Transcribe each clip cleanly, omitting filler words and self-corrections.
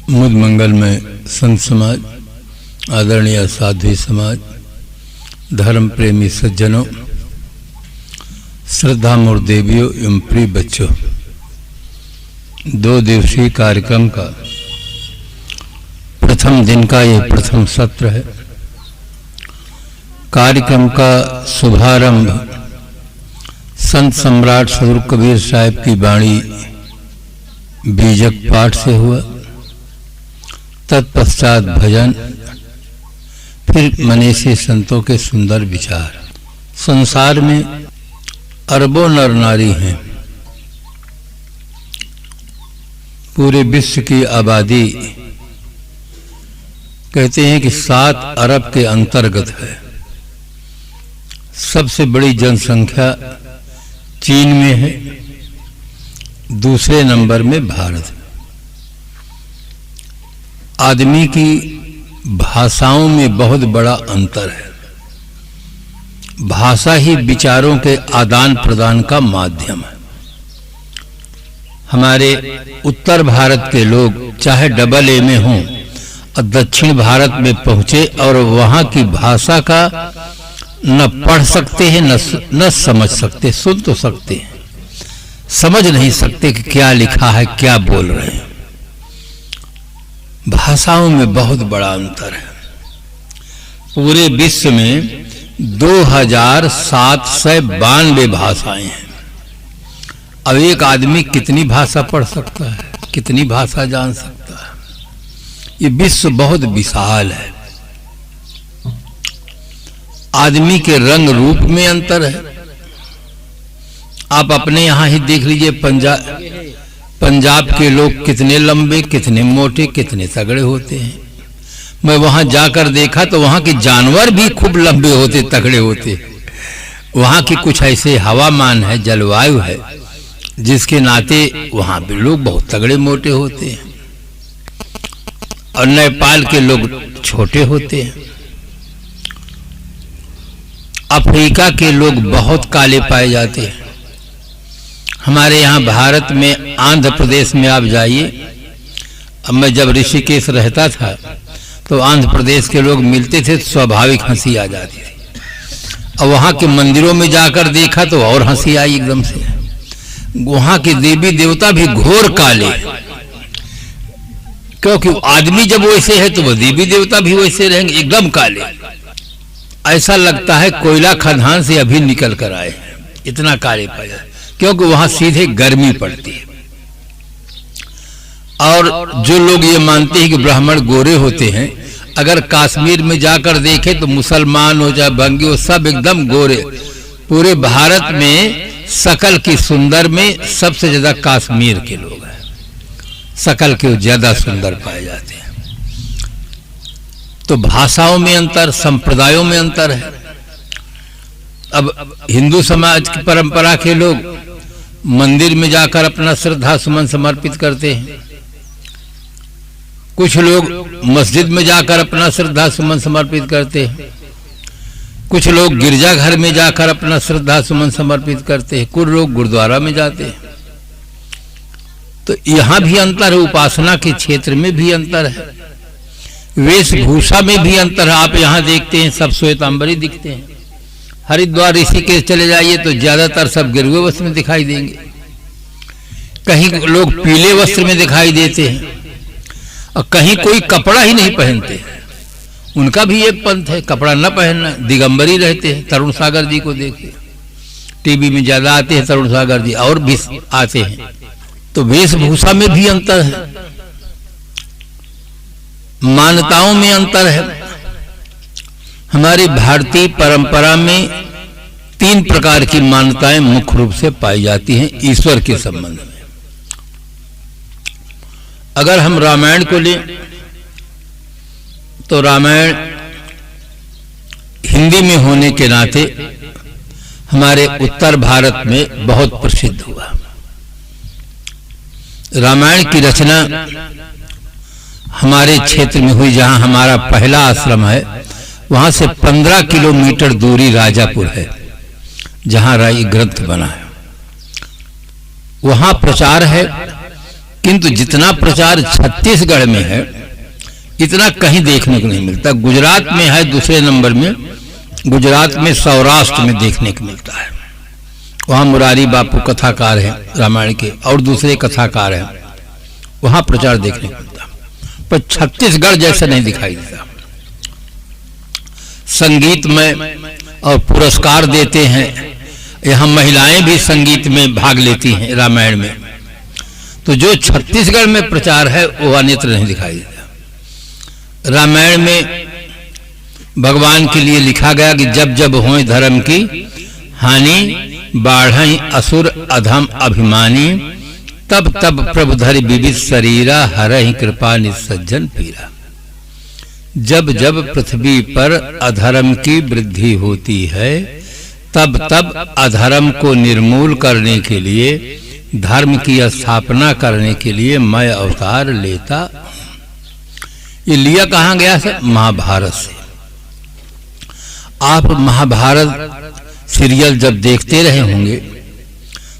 मुद मंगल में संत समाज, आदरणीय साध्वी समाज, धर्म प्रेमी सज्जनों, श्रद्धा मूर्त देवियों एवं प्रिय बच्चों, 2 दिवसीय कार्यक्रम का प्रथम दिन का ये प्रथम सत्र है। कार्यक्रम का शुभारंभ संत सम्राट सदगुरु कबीर साहिब की वाणी बीजक पाठ से हुआ, तत्पश्चात भजन, फिर मनीषी संतों के सुंदर विचार। संसार में अरबों नर नारी हैं। पूरे विश्व की आबादी कहते हैं कि 7 अरब के अंतर्गत है। सबसे बड़ी जनसंख्या चीन में है, दूसरे नंबर में भारत है। आदमी की भाषाओं में बहुत बड़ा अंतर है। भाषा ही विचारों के आदान प्रदान का माध्यम है। हमारे उत्तर भारत के लोग चाहे AA में हों और दक्षिण भारत में पहुंचे और वहां की भाषा का न पढ़ सकते हैं न समझ सकते। सुन तो सकते हैं, समझ नहीं सकते कि क्या लिखा है, क्या बोल रहे हैं। भाषाओं में बहुत बड़ा अंतर है। पूरे विश्व में 2792 भाषाएं हैं। अब एक आदमी कितनी भाषा पढ़ सकता है, कितनी भाषा जान सकता है? ये विश्व बहुत विशाल है। आदमी के रंग रूप में अंतर है। आप अपने यहां ही देख लीजिए, पंजाब के लोग कितने लंबे, कितने मोटे, कितने तगड़े होते हैं। मैं वहां जाकर देखा तो वहां के जानवर भी खूब लंबे होते, तगड़े होते। वहां की कुछ ऐसे हवामान है, जलवायु है, जिसके नाते वहां भी लोग बहुत तगड़े मोटे होते हैं। और नेपाल के लोग छोटे होते हैं। अफ्रीका के लोग बहुत काले पाए जाते हैं। हमारे यहाँ भारत में आंध्र प्रदेश में आप जाइए। अब मैं जब ऋषिकेश रहता था तो आंध्र प्रदेश के लोग मिलते थे तो स्वाभाविक हंसी आ जाती थी। और वहाँ के मंदिरों में जाकर देखा तो और हंसी आई एकदम से। वहाँ के देवी देवता भी घोर काले, क्योंकि आदमी जब वैसे है तो वो देवी देवता भी वैसे रहेंगे, एकदम काले। ऐसा लगता है कोयला खदान से अभी निकल कर आए, इतना काले पाया, क्योंकि वहां सीधे गर्मी पड़ती है। और जो लोग ये मानते हैं कि ब्राह्मण गोरे होते हैं, अगर कश्मीर में जाकर देखें तो मुसलमान हो चाहे बंगी हो, सब एकदम गोरे। पूरे भारत में शकल की सुंदर में सबसे ज्यादा कश्मीर के लोग हैं। शकल के ज्यादा सुंदर पाए जाते हैं। तो भाषाओं में अंतर, संप्रदायों में अंतर है। अब हिंदू समाज की परंपरा के लोग मंदिर में जाकर अपना श्रद्धा सुमन समर्पित करते हैं। कुछ लोग मस्जिद में जाकर अपना श्रद्धा सुमन समर्पित करते हैं। कुछ लोग गिरजाघर में जाकर अपना श्रद्धा सुमन समर्पित करते हैं। कुछ लोग गुरुद्वारा में जाते हैं। तो यहाँ भी अंतर है, उपासना के क्षेत्र में भी अंतर है, वेशभूषा में भी अंतर है। आप यहाँ देखते हैं सब श्वेतांबरी दिखते हैं। हरिद्वार ऋषिकेश चले जाइए तो ज्यादातर सब गिरवे वस्त्र में दिखाई देंगे। कहीं लोग पीले वस्त्र में दिखाई देते हैं और कहीं कोई कपड़ा ही नहीं पहनते। उनका भी एक पंथ है, कपड़ा न पहनना, दिगंबरी रहते हैं। तरुण सागर जी को देखिए, टीवी में ज्यादा आते हैं तरुण सागर जी, और भी आते हैं। तो वेशभूषा में भी अंतर है, मान्यताओं में अंतर है। हमारी भारतीय परंपरा में 3 प्रकार की मान्यताएं मुख्य रूप से पाई जाती हैं ईश्वर के संबंध में। अगर हम रामायण को लें तो रामायण हिंदी में होने के नाते हमारे उत्तर भारत में बहुत प्रसिद्ध हुआ। रामायण की रचना हमारे क्षेत्र में हुई, जहां हमारा पहला आश्रम है। वहां से 15 किलोमीटर दूरी राजापुर है, जहां राय ग्रंथ बना है। वहां प्रचार है किंतु जितना प्रचार छत्तीसगढ़ में है इतना कहीं देखने को नहीं मिलता। गुजरात में है दूसरे नंबर में, गुजरात में सौराष्ट्र में देखने को मिलता है। वहां मुरारी बापू कथाकार हैं रामायण के और दूसरे कथाकार हैं, वहां प्रचार देखने को मिलता, पर छत्तीसगढ़ जैसा नहीं दिखाई देता। संगीत में और पुरस्कार देते हैं, यहाँ महिलाएं भी संगीत में भाग लेती हैं रामायण में, तो जो छत्तीसगढ़ में प्रचार है वो अन्यत्र नहीं दिखाई देता। रामायण में भगवान के लिए लिखा गया कि जब जब होए धर्म की हानि, बाढ़ई असुर अधम अभिमानी, तब तब प्रभु धरि विविध शरीरा, हरहि कृपा निसज्जन पीरा। जब जब पृथ्वी पर अधर्म की वृद्धि होती है, तब तब अधर्म को निर्मूल करने के लिए, धर्म की स्थापना करने के लिए मैं अवतार लेता। ये लिया कहाँ गया सर? महाभारत से। आप महाभारत सीरियल जब देखते रहे होंगे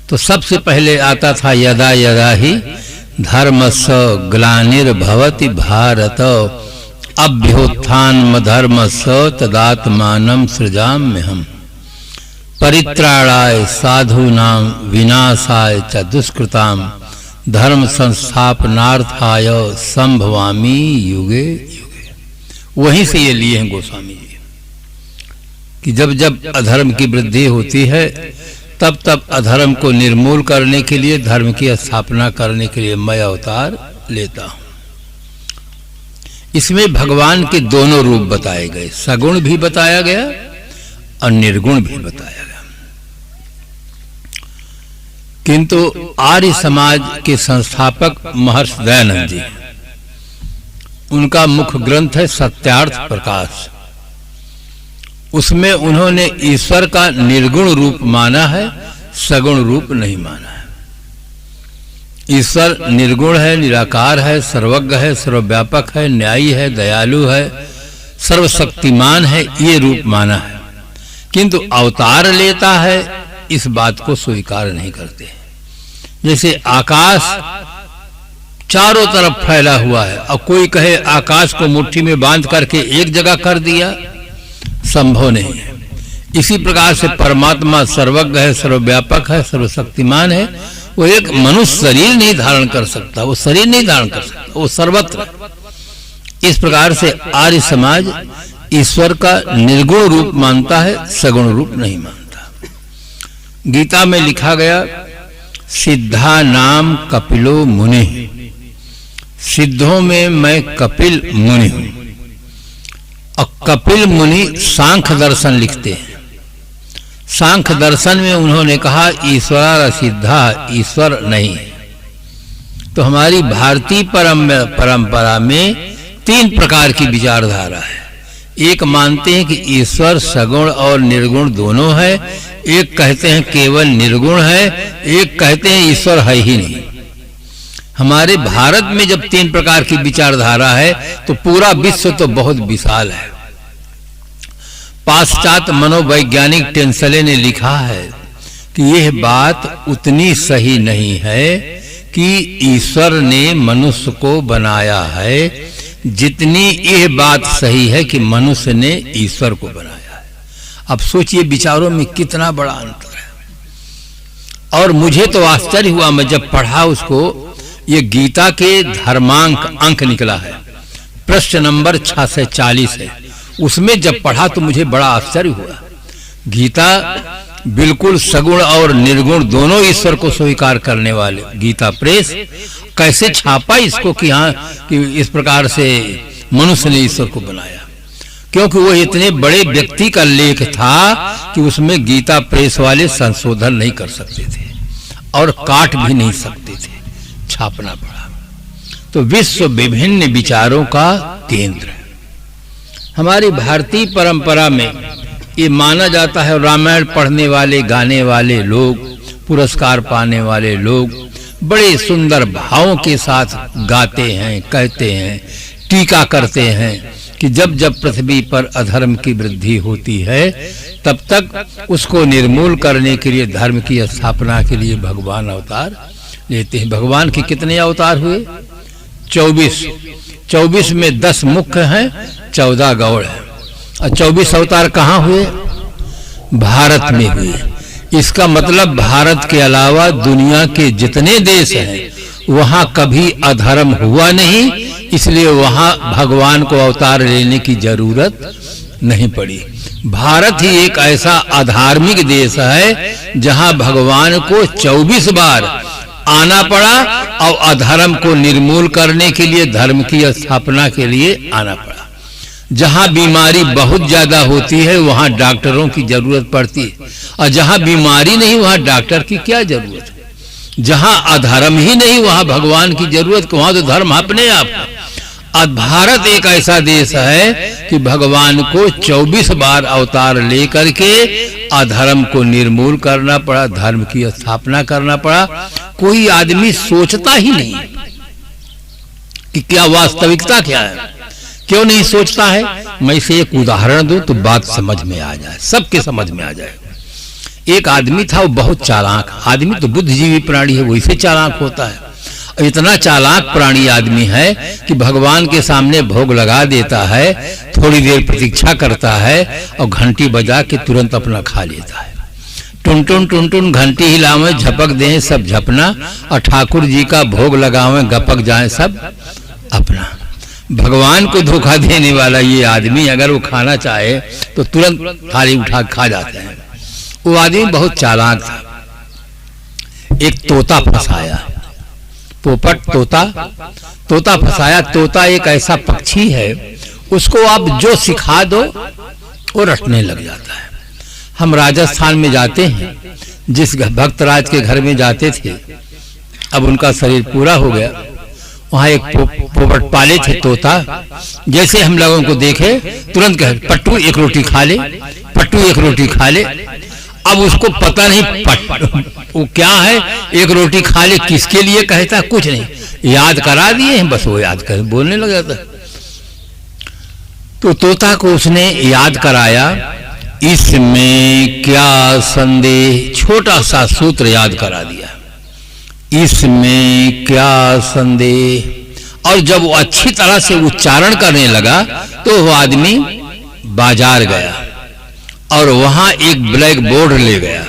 तो सबसे पहले आता था यदा यदा ही धर्मस्य ग्लानिर्भवति भारत, अभ्युत्थानम धर्मस्य तदात्मानं सृजाम्यहम्, परित्राणाय साधूनां विनाशाय च दुष्कृतां, धर्म संस्थापनार्थाय संभवामि युगे युगे। वहीं से ये लिए हैं गोस्वामी जी कि जब जब अधर्म की वृद्धि होती है तब तब अधर्म को निर्मूल करने के लिए, धर्म की स्थापना करने के लिए मैं अवतार लेता हूं। इसमें भगवान के दोनों रूप बताए गए, सगुण भी बताया गया और निर्गुण भी बताया गया। किंतु आर्य समाज के संस्थापक महर्षि दयानंद जी, उनका मुख्य ग्रंथ है सत्यार्थ प्रकाश। उसमें उन्होंने ईश्वर का निर्गुण रूप माना है, सगुण रूप नहीं माना है। ईश्वर निर्गुण है, निराकार है, सर्वज्ञ है, सर्वव्यापक है, न्यायी है, दयालु है, सर्वशक्तिमान है, ये रूप माना है। किंतु अवतार लेता है इस बात को स्वीकार नहीं करते। जैसे आकाश चारों तरफ फैला हुआ है और कोई कहे आकाश को मुट्ठी में बांध करके एक जगह कर दिया, संभव नहीं है। इसी प्रकार से परमात्मा सर्वज्ञ है, सर्वव्यापक है, सर्वशक्तिमान है, वो एक मनुष्य शरीर नहीं धारण कर सकता, वो शरीर नहीं धारण कर सकता, वो सर्वत्र। इस प्रकार से आर्य समाज ईश्वर का निर्गुण रूप मानता है, सगुण रूप नहीं मानता। गीता में लिखा गया सिद्धा नाम कपिलो मुनि, सिद्धों में मैं कपिल मुनि हूं। और कपिल मुनि सांख्य दर्शन लिखते हैं। सांख्य दर्शन में उन्होंने कहा ईश्वर सिद्धा, ईश्वर नहीं है। तो हमारी भारतीय परंपरा में तीन प्रकार की विचारधारा है। एक मानते हैं कि ईश्वर सगुण और निर्गुण दोनों है, एक कहते हैं केवल निर्गुण है, एक कहते हैं ईश्वर है ही नहीं। हमारे भारत में जब तीन प्रकार की विचारधारा है तो पूरा विश्व तो बहुत विशाल है। पाश्चात्य मनोवैज्ञानिक टेंसले ने लिखा है कि यह बात उतनी सही नहीं है कि ईश्वर ने मनुष्य को बनाया है जितनी यह बात सही है कि मनुष्य ने ईश्वर को बनाया है। अब सोचिए विचारों में कितना बड़ा अंतर है। और मुझे तो आश्चर्य हुआ, मैं जब पढ़ा उसको, ये गीता के धर्मांक अंक निकला है, प्रश्न नंबर 640 है। उसमें जब पढ़ा तो मुझे बड़ा आश्चर्य हुआ। गीता बिल्कुल सगुण और निर्गुण दोनों ईश्वर को स्वीकार करने वाले गीता प्रेस कैसे छापा इसको कि हाँ कि इस प्रकार से मनुष्य ने ईश्वर को बनाया, क्योंकि वो इतने बड़े व्यक्ति का लेख था कि उसमें गीता प्रेस वाले संशोधन नहीं कर सकते थे और काट भी नहीं सकते थे, छापना पड़ा। तो विश्व विभिन्न विचारों का केंद्र है। हमारी भारतीय परंपरा में ये माना जाता है, रामायण पढ़ने वाले, गाने वाले लोग, पुरस्कार पाने वाले लोग बड़े सुंदर भावों के साथ गाते हैं, कहते हैं, टीका करते हैं कि जब जब पृथ्वी पर अधर्म की वृद्धि होती है तब तक उसको निर्मूल करने के लिए, धर्म की स्थापना के लिए भगवान अवतार लेते हैं। भगवान के कितने अवतार हुए? 24 में 10 मुख्य हैं, 14 गौड़ हैं। और 24 अवतार कहाँ हुए? भारत में हुए। इसका मतलब भारत के अलावा दुनिया के जितने देश हैं वहां कभी अधर्म हुआ नहीं, इसलिए वहां भगवान को अवतार लेने की जरूरत नहीं पड़ी। भारत ही एक ऐसा अधार्मिक देश है जहां भगवान को 24 बार आना पड़ा और अधर्म को निर्मूल करने के लिए, धर्म की स्थापना के लिए आना पड़ा। जहां बीमारी बहुत ज्यादा होती है वहां डॉक्टरों की जरूरत पड़ती है, और जहां बीमारी नहीं वहां डॉक्टर की क्या जरूरत है। जहां अधर्म ही नहीं वहां भगवान की जरूरत, वहां तो धर्म अपने आप है। और भारत एक ऐसा देश है कि भगवान को 24 बार अवतार लेकर के अधर्म को निर्मूल करना पड़ा, धर्म की स्थापना करना पड़ा। कोई आदमी सोचता ही नहीं कि क्या वास्तविकता क्या है, क्यों नहीं सोचता है। मैं इसे एक उदाहरण दूं तो बात समझ में आ जाए, सबके समझ में आ जाए। एक आदमी था, वो बहुत चालाक आदमी, तो बुद्धिजीवी प्राणी है, वैसे चालाक होता है। इतना चालाक प्राणी आदमी है कि भगवान के सामने भोग लगा देता है, थोड़ी देर प्रतीक्षा करता है और घंटी बजा के तुरंत अपना खा लेता है। टुन टुन टुन टुन घंटी हिलावे, झपक दें सब झपना, और ठाकुर जी का भोग लगावे, गपक जाए सब अपना। भगवान को धोखा देने वाला ये आदमी अगर वो खाना चाहे तो तुरंत थाली उठा खा जाता है। वो आदमी बहुत चालाक था। एक तोता फंसाया, पोपट तोता फंसाया। तोता एक ऐसा पक्षी है, उसको आप जो सिखा दो वो रटने लग जाता है। हम राजस्थान में जाते हैं, जिस भक्तराज के घर में जाते थे, अब उनका शरीर पूरा हो गया, वहां एक पोपट पाले थे तोता। जैसे हम लोगों को देखे तुरंत कहे पट्टू एक रोटी खा ले, पट्टू एक रोटी खा ले। अब उसको पता नहीं वो क्या है, एक रोटी खा ले किसके लिए कहता, कुछ नहीं, याद करा दिए हैं बस, वो याद कर बोलने लग जाता। तो तोता को उसने याद कराया, इसमें क्या संदेह, छोटा सा सूत्र याद करा दिया, इसमें क्या संदेह। और जब वो अच्छी तरह से उच्चारण करने लगा तो वो आदमी बाजार गया और वहां एक ब्लैक बोर्ड ले गया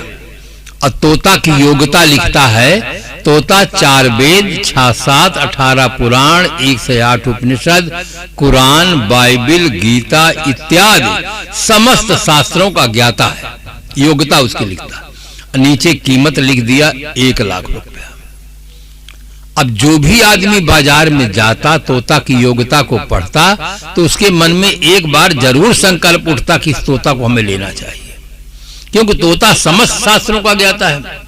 और तोता की योग्यता लिखता है। तोता 4 वेद, 6, 7, 18 पुराण, 108 उपनिषद, कुरान, बाइबिल, गीता इत्यादि समस्त शास्त्रों का ज्ञाता है। योग्यता उसकी लिखता, नीचे कीमत लिख दिया 1 लाख रुपया। अब जो भी आदमी बाजार में जाता, तोता की योग्यता को पढ़ता, तो उसके मन में एक बार जरूर संकल्प उठता कि इस तोता को हमें लेना चाहिए, क्योंकि तोता समस्त शास्त्रों का ज्ञाता है।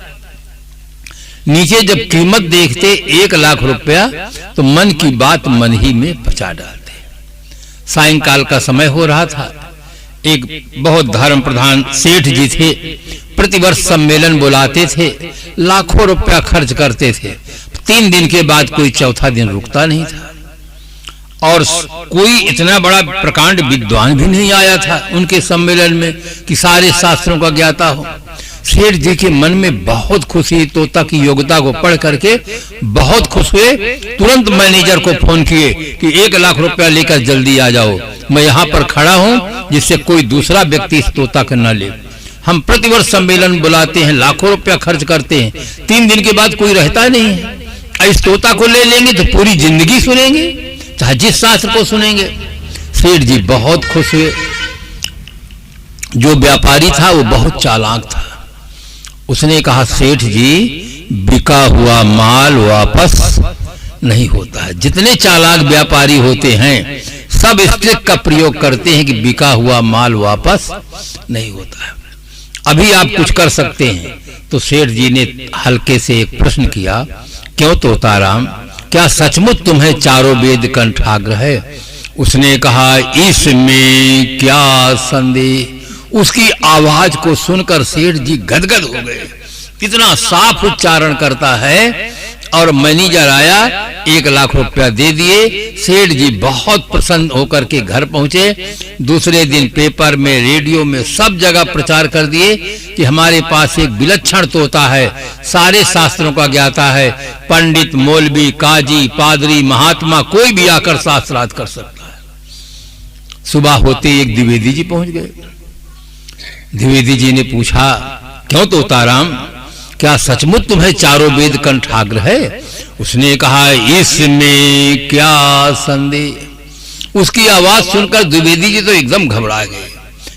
नीचे जब कीमत देखते 1 लाख रुपया, तो मन की बात मन ही में पचा डालते। सायंकाल का समय हो रहा था। एक बहुत धर्म प्रधान सेठ जी थे, प्रतिवर्ष सम्मेलन बुलाते थे, लाखों रुपया खर्च करते थे। 3 दिन के बाद कोई चौथा दिन रुकता नहीं था, और कोई इतना बड़ा प्रकांड विद्वान भी नहीं आया था उनके सम्मेलन में कि सारे शास्त्रों का ज्ञाता हो। सेठ जी के मन में बहुत खुशी, तोता की योग्यता को पढ़ करके बहुत खुश हुए। तुरंत मैनेजर को फोन किए कि 1 लाख रुपया लेकर जल्दी आ जाओ, मैं यहाँ पर खड़ा हूँ, जिससे कोई दूसरा व्यक्ति इस तोता का न ले। हम प्रतिवर्ष सम्मेलन बुलाते हैं, लाखों रुपया खर्च करते हैं, 3 दिन के बाद कोई रहता नहीं है। इस तोता को ले लेंगे तो पूरी जिंदगी सुनेंगे, चाहे जिस शास्त्र को सुनेंगे। सेठ जी बहुत खुश हुए। जो व्यापारी था वो बहुत चालाक था। उसने कहा, सेठ जी, बिका हुआ माल वापस नहीं होता है। जितने चालाक व्यापारी होते हैं सब इस ट्रिक का प्रयोग करते हैं कि बिका हुआ माल वापस नहीं होता है। अभी आप कुछ कर सकते हैं। तो सेठ जी ने हल्के से एक प्रश्न किया, क्यों तोताराम, क्या सचमुच तुम्हें 4 वेद कंठाग्र है? उसने कहा, इसमें क्या संदेह। उसकी आवाज को सुनकर सेठ जी गदगद हो गए। कितना साफ उच्चारण करता है और मैनेजर आया, 1 लाख रुपया दे दिए। सेठ जी बहुत प्रसन्न होकर के घर पहुंचे। दूसरे दिन पेपर में, रेडियो में, सब जगह प्रचार कर दिए कि हमारे पास एक विलक्षण तोता है, सारे शास्त्रों का ज्ञाता है, पंडित, मौलवी, काजी, पादरी, महात्मा कोई भी आकर शास्त्रार्थ कर सकता है। सुबह होते एक द्विवेदी जी पहुंच गए। द्विवेदी जी ने पूछा, क्यों तोताराम, क्या सचमुच तुम्हें चारों वेद कंठाग्र है? उसने कहा, इसमें क्या संदेह। उसकी आवाज सुनकर द्विवेदी जी तो एकदम घबरा गए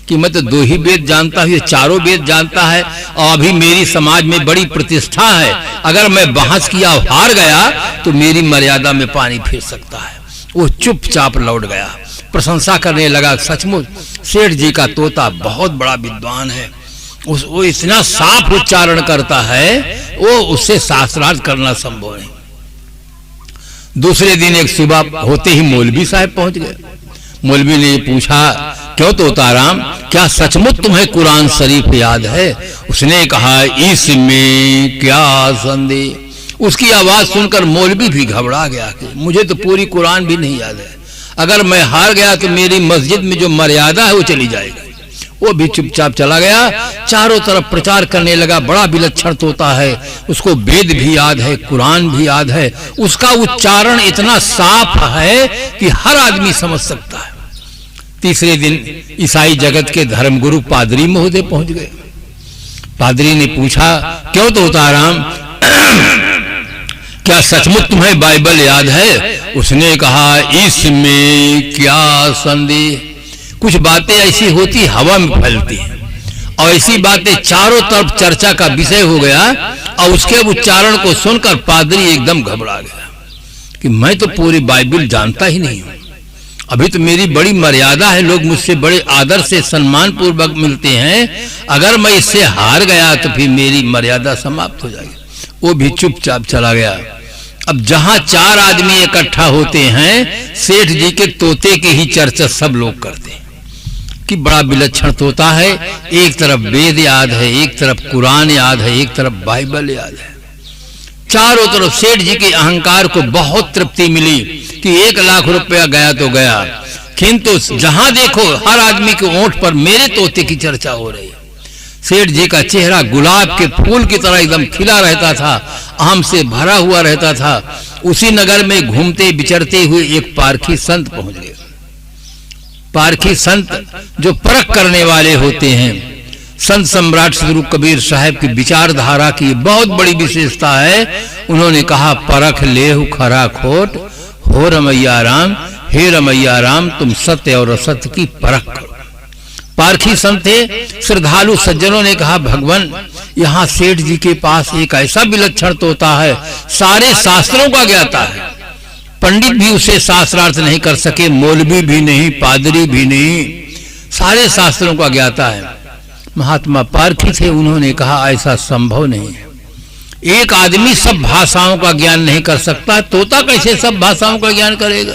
कि मैं तो 2 ही वेद जानता हूं, ये चारों वेद जानता है और अभी मेरी समाज में बड़ी प्रतिष्ठा है, अगर मैं बहस किया हार गया तो मेरी मर्यादा में पानी फिर सकता है। वो चुपचाप लौट गया, प्रशंसा करने लगा, सचमुच सेठ जी का तोता बहुत बड़ा विद्वान है, वो इतना साफ उच्चारण करता है, वो उससे शास्त्रार्थ करना संभव नहीं। दूसरे दिन एक सुबह होते ही मौलवी साहब पहुंच गए। मौलवी ने पूछा, क्यों तोताराम, क्या सचमुच तुम्हें कुरान शरीफ याद है? उसने कहा, इसमें क्या संदेह। उसकी आवाज सुनकर मौलवी भी घबरा गया कि मुझे तो पूरी कुरान भी नहीं याद है, अगर मैं हार गया तो मेरी मस्जिद में जो मर्यादा है वो चली जाएगी। वो भी चुपचाप चला गया, चारों तरफ प्रचार करने लगा, बड़ा विलक्षण तोता है, उसको वेद भी याद है, कुरान भी याद है, उसका उच्चारण इतना साफ है कि हर आदमी समझ सकता है। तीसरे दिन ईसाई जगत के धर्मगुरु पादरी महोदय पहुंच गए। पादरी ने पूछा, क्यों तोताराम, क्या सचमुच तुम्हें बाइबल याद है? उसने कहा, इसमें क्या संदेह। कुछ बातें ऐसी होती हवा में फैलती हैं और ऐसी बातें चारों तरफ चर्चा का विषय हो गया और उसके उच्चारण को सुनकर पादरी एकदम घबरा गया कि मैं तो पूरी बाइबल जानता ही नहीं हूं, अभी तो मेरी बड़ी मर्यादा है, लोग मुझसे बड़े आदर से सम्मान पूर्वक मिलते हैं, अगर मैं इससे हार गया तो फिर मेरी मर्यादा समाप्त हो जाएगी। वो भी चुपचाप चला गया। अब जहां 4 आदमी इकट्ठा होते हैं, सेठ जी के तोते की ही चर्चा सब लोग करते हैं कि बड़ा विलक्षण तोता है, एक तरफ वेद याद है, एक तरफ कुरान याद है, एक तरफ बाइबल याद है। चारों तरफ सेठ जी के अहंकार को बहुत तृप्ति मिली कि 1 लाख रुपया गया तो गया, किंतु जहां देखो हर आदमी के ओंठ पर मेरे तोते की चर्चा हो रही है। सेठ जी का चेहरा गुलाब के फूल की तरह एकदम खिला रहता था, आम से भरा हुआ रहता था। उसी नगर में घूमते विचरते हुए एक पारखी संत पहुंच गए। पारखी संत जो परख करने वाले होते हैं, संत सम्राट सदगुरु कबीर साहब की विचारधारा की बहुत बड़ी विशेषता है। उन्होंने कहा, परख लेहु खरा खोट, हो रमैया राम, हे रमैया राम, तुम सत्य और असत्य की परख करो। पारखी संत थे। श्रद्धालु सज्जनों ने कहा, भगवान यहाँ सेठ जी के पास एक ऐसा विलक्षण तोता है, सारे शास्त्रों का ज्ञाता है, पंडित भी उसे शास्त्रार्थ नहीं कर सके, मौलवी भी नहीं, पादरी भी नहीं, सारे शास्त्रों का ज्ञाता है। महात्मा पारखी थे, उन्होंने कहा, ऐसा संभव नहीं है, एक आदमी सब भाषाओं का ज्ञान नहीं कर सकता, तोता कैसे सब भाषाओं का ज्ञान करेगा?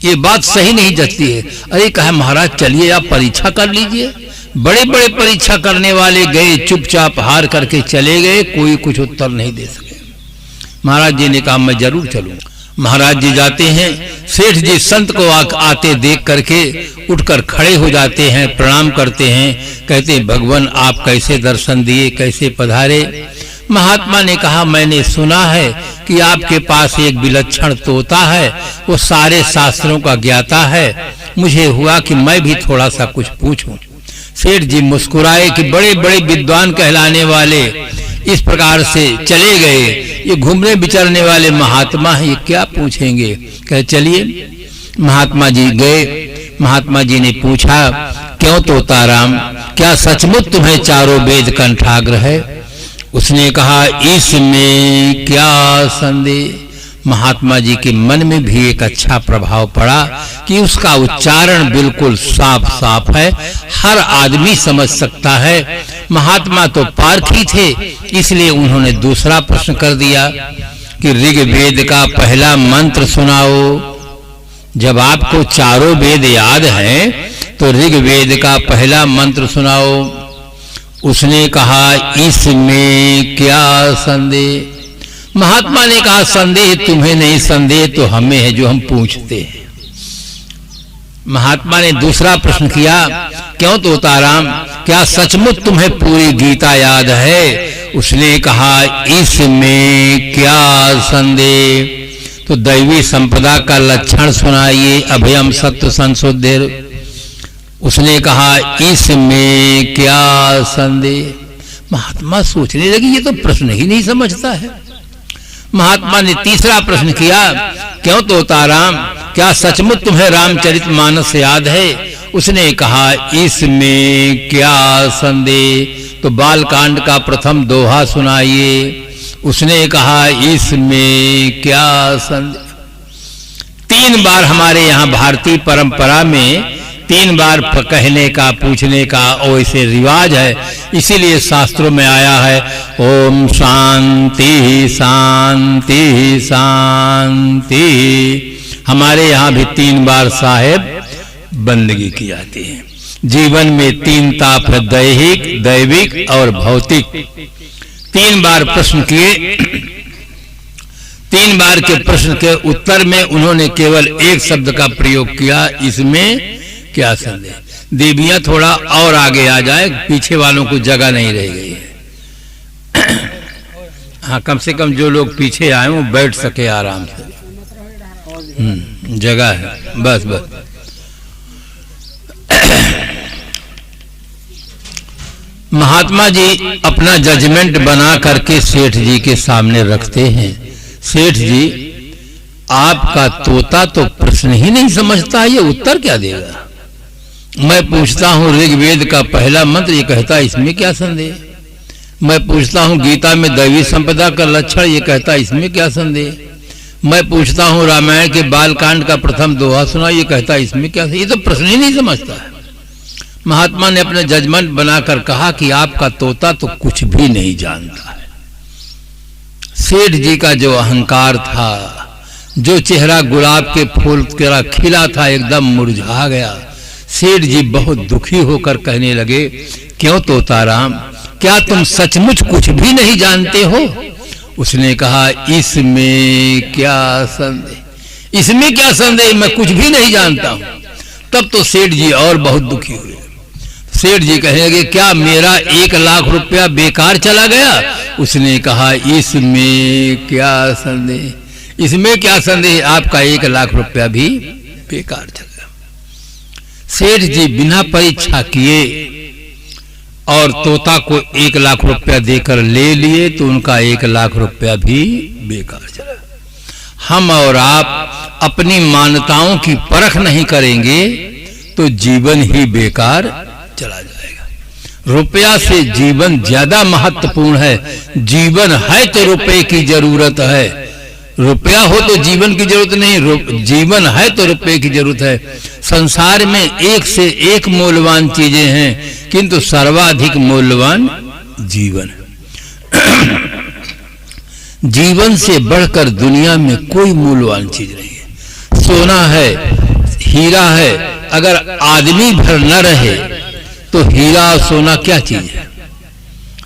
ये बात सही नहीं जचती है। अरे कहा, महाराज चलिए आप परीक्षा कर लीजिए। बड़े बड़े परीक्षा करने वाले गए, चुपचाप हार करके चले गए, कोई कुछ उत्तर नहीं दे सके। महाराज जी ने कहा, मैं जरूर चलूंगा। महाराज जी जाते हैं, सेठ जी संत को आते देख करके उठकर खड़े हो जाते हैं, प्रणाम करते हैं, कहते हैं, भगवान आप कैसे दर्शन दिए, कैसे पधारे? महात्मा ने कहा, मैंने सुना है कि आपके पास एक विलक्षण तोता है, वो सारे शास्त्रों का ज्ञाता है, मुझे हुआ कि मैं भी थोड़ा सा कुछ पूछूं। सेठ जी मुस्कुराए कि बड़े बड़े विद्वान कहलाने वाले इस प्रकार से चले गए, ये घूमने विचरने वाले महात्मा हैं, ये क्या पूछेंगे? कहे चलिए। महात्मा जी गए। महात्मा जी ने पूछा, क्यों तोताराम, क्या सचमुच तुम्हें चारों वेद कंठाग्र है? उसने कहा, इसमें क्या संदेह। महात्मा जी के मन में भी एक अच्छा प्रभाव पड़ा कि उसका उच्चारण बिल्कुल साफ साफ है, हर आदमी समझ सकता है। महात्मा तो पारखी थे, इसलिए उन्होंने दूसरा प्रश्न कर दिया कि ऋग्वेद का पहला मंत्र सुनाओ। जब आपको चारों वेद याद हैं तो ऋग्वेद का पहला मंत्र सुनाओ। उसने कहा, इसमें क्या संदेह। महात्मा ने कहा, संदेह तुम्हें नहीं, संदेह तो हमें है जो हम पूछते हैं। महात्मा ने दूसरा प्रश्न किया, क्यों तोताराम, क्या सचमुच तुम्हें पूरी गीता याद है? उसने कहा, इसमें क्या संदेह। तो दैवी संपदा का लक्षण सुनाइए, अभयम सत्व संशोधन। उसने कहा, इसमें क्या संदेह। महात्मा सोचने लगी, ये तो प्रश्न ही नहीं समझता है। महात्मा ने तीसरा प्रश्न किया, क्यों तोताराम, क्या सचमुच तुम्हें रामचरितमानस याद है? उसने कहा, इसमें क्या संदेह। तो बालकांड का प्रथम दोहा सुनाइए। उसने कहा, इसमें क्या संदेह। 3 बार हमारे यहाँ भारतीय परंपरा में 3 बार कहने का, पूछने का वैसे रिवाज है, इसीलिए शास्त्रों में आया है, ओम शांति शांति शांति। हमारे यहाँ भी 3 बार साहेब बंदगी की जाती है। जीवन में 3 ताप है, दैहिक, दैविक और भौतिक। 3 बार प्रश्न किए। 3 बार के प्रश्न के उत्तर में उन्होंने केवल एक शब्द का प्रयोग किया, इसमें क्या संदेह। देवियां थोड़ा और आगे आ जाए, पीछे वालों को जगह नहीं रह गई है। हाँ, कम से कम जो लोग पीछे आए वो बैठ सके आराम से, जगह है, बस बस। महात्मा जी अपना जजमेंट बना करके सेठ जी के सामने रखते हैं। सेठ जी, आपका तोता तो प्रश्न ही नहीं समझता, ये उत्तर क्या देगा? मैं पूछता हूं ऋग्वेद का पहला मंत्र, ये कहता है इसमें क्या संदेह। मैं पूछता हूं गीता में दैवी संपदा का लक्षण, ये कहता है इसमें क्या संदेह। मैं पूछता हूं रामायण के बालकांड का प्रथम दोहा सुना, ये कहता है इसमें क्या संदेह। ये तो प्रश्न ही नहीं समझता है। महात्मा ने अपना जजमेंट बनाकर कहा कि आपका तोता तो कुछ भी नहीं जानता है। सेठ जी का जो अहंकार था, जो चेहरा गुलाब के फूल की तरह खिला था, एकदम मुरझा गया। सेठ जी बहुत दुखी होकर कहने लगे, क्यों तोताराम, क्या तुम सचमुच कुछ भी नहीं जानते हो? उसने कहा, इसमें क्या संदेह। इसमें क्या संदेह, मैं कुछ भी नहीं जानता हूं। तब तो सेठ जी और बहुत दुखी हुए। सेठ जी कहने लगे, क्या मेरा 1 लाख रुपया बेकार चला गया? उसने कहा, इसमें क्या संदेह। इसमें क्या संदेह, आपका 1 लाख रुपया भी बेकार चला। सेठ जी बिना परीक्षा किए और तोता को 1 लाख रुपया देकर ले लिए, तो उनका 1 लाख रुपया भी बेकार चला। हम और आप अपनी मान्यताओं की परख नहीं करेंगे तो जीवन ही बेकार चला जाएगा। रुपया से जीवन ज्यादा महत्वपूर्ण है। जीवन है तो रुपए की जरूरत है, रुपया हो तो जीवन की जरूरत नहीं। जीवन है तो रुपए की जरूरत है। संसार में 1 से 1 मूल्यवान चीजें हैं, किंतु सर्वाधिक मूल्यवान जीवन है। जीवन से बढ़कर दुनिया में कोई मूल्यवान चीज नहीं है। सोना है, हीरा है, अगर आदमी भर न रहे तो हीरा और सोना क्या चीज है?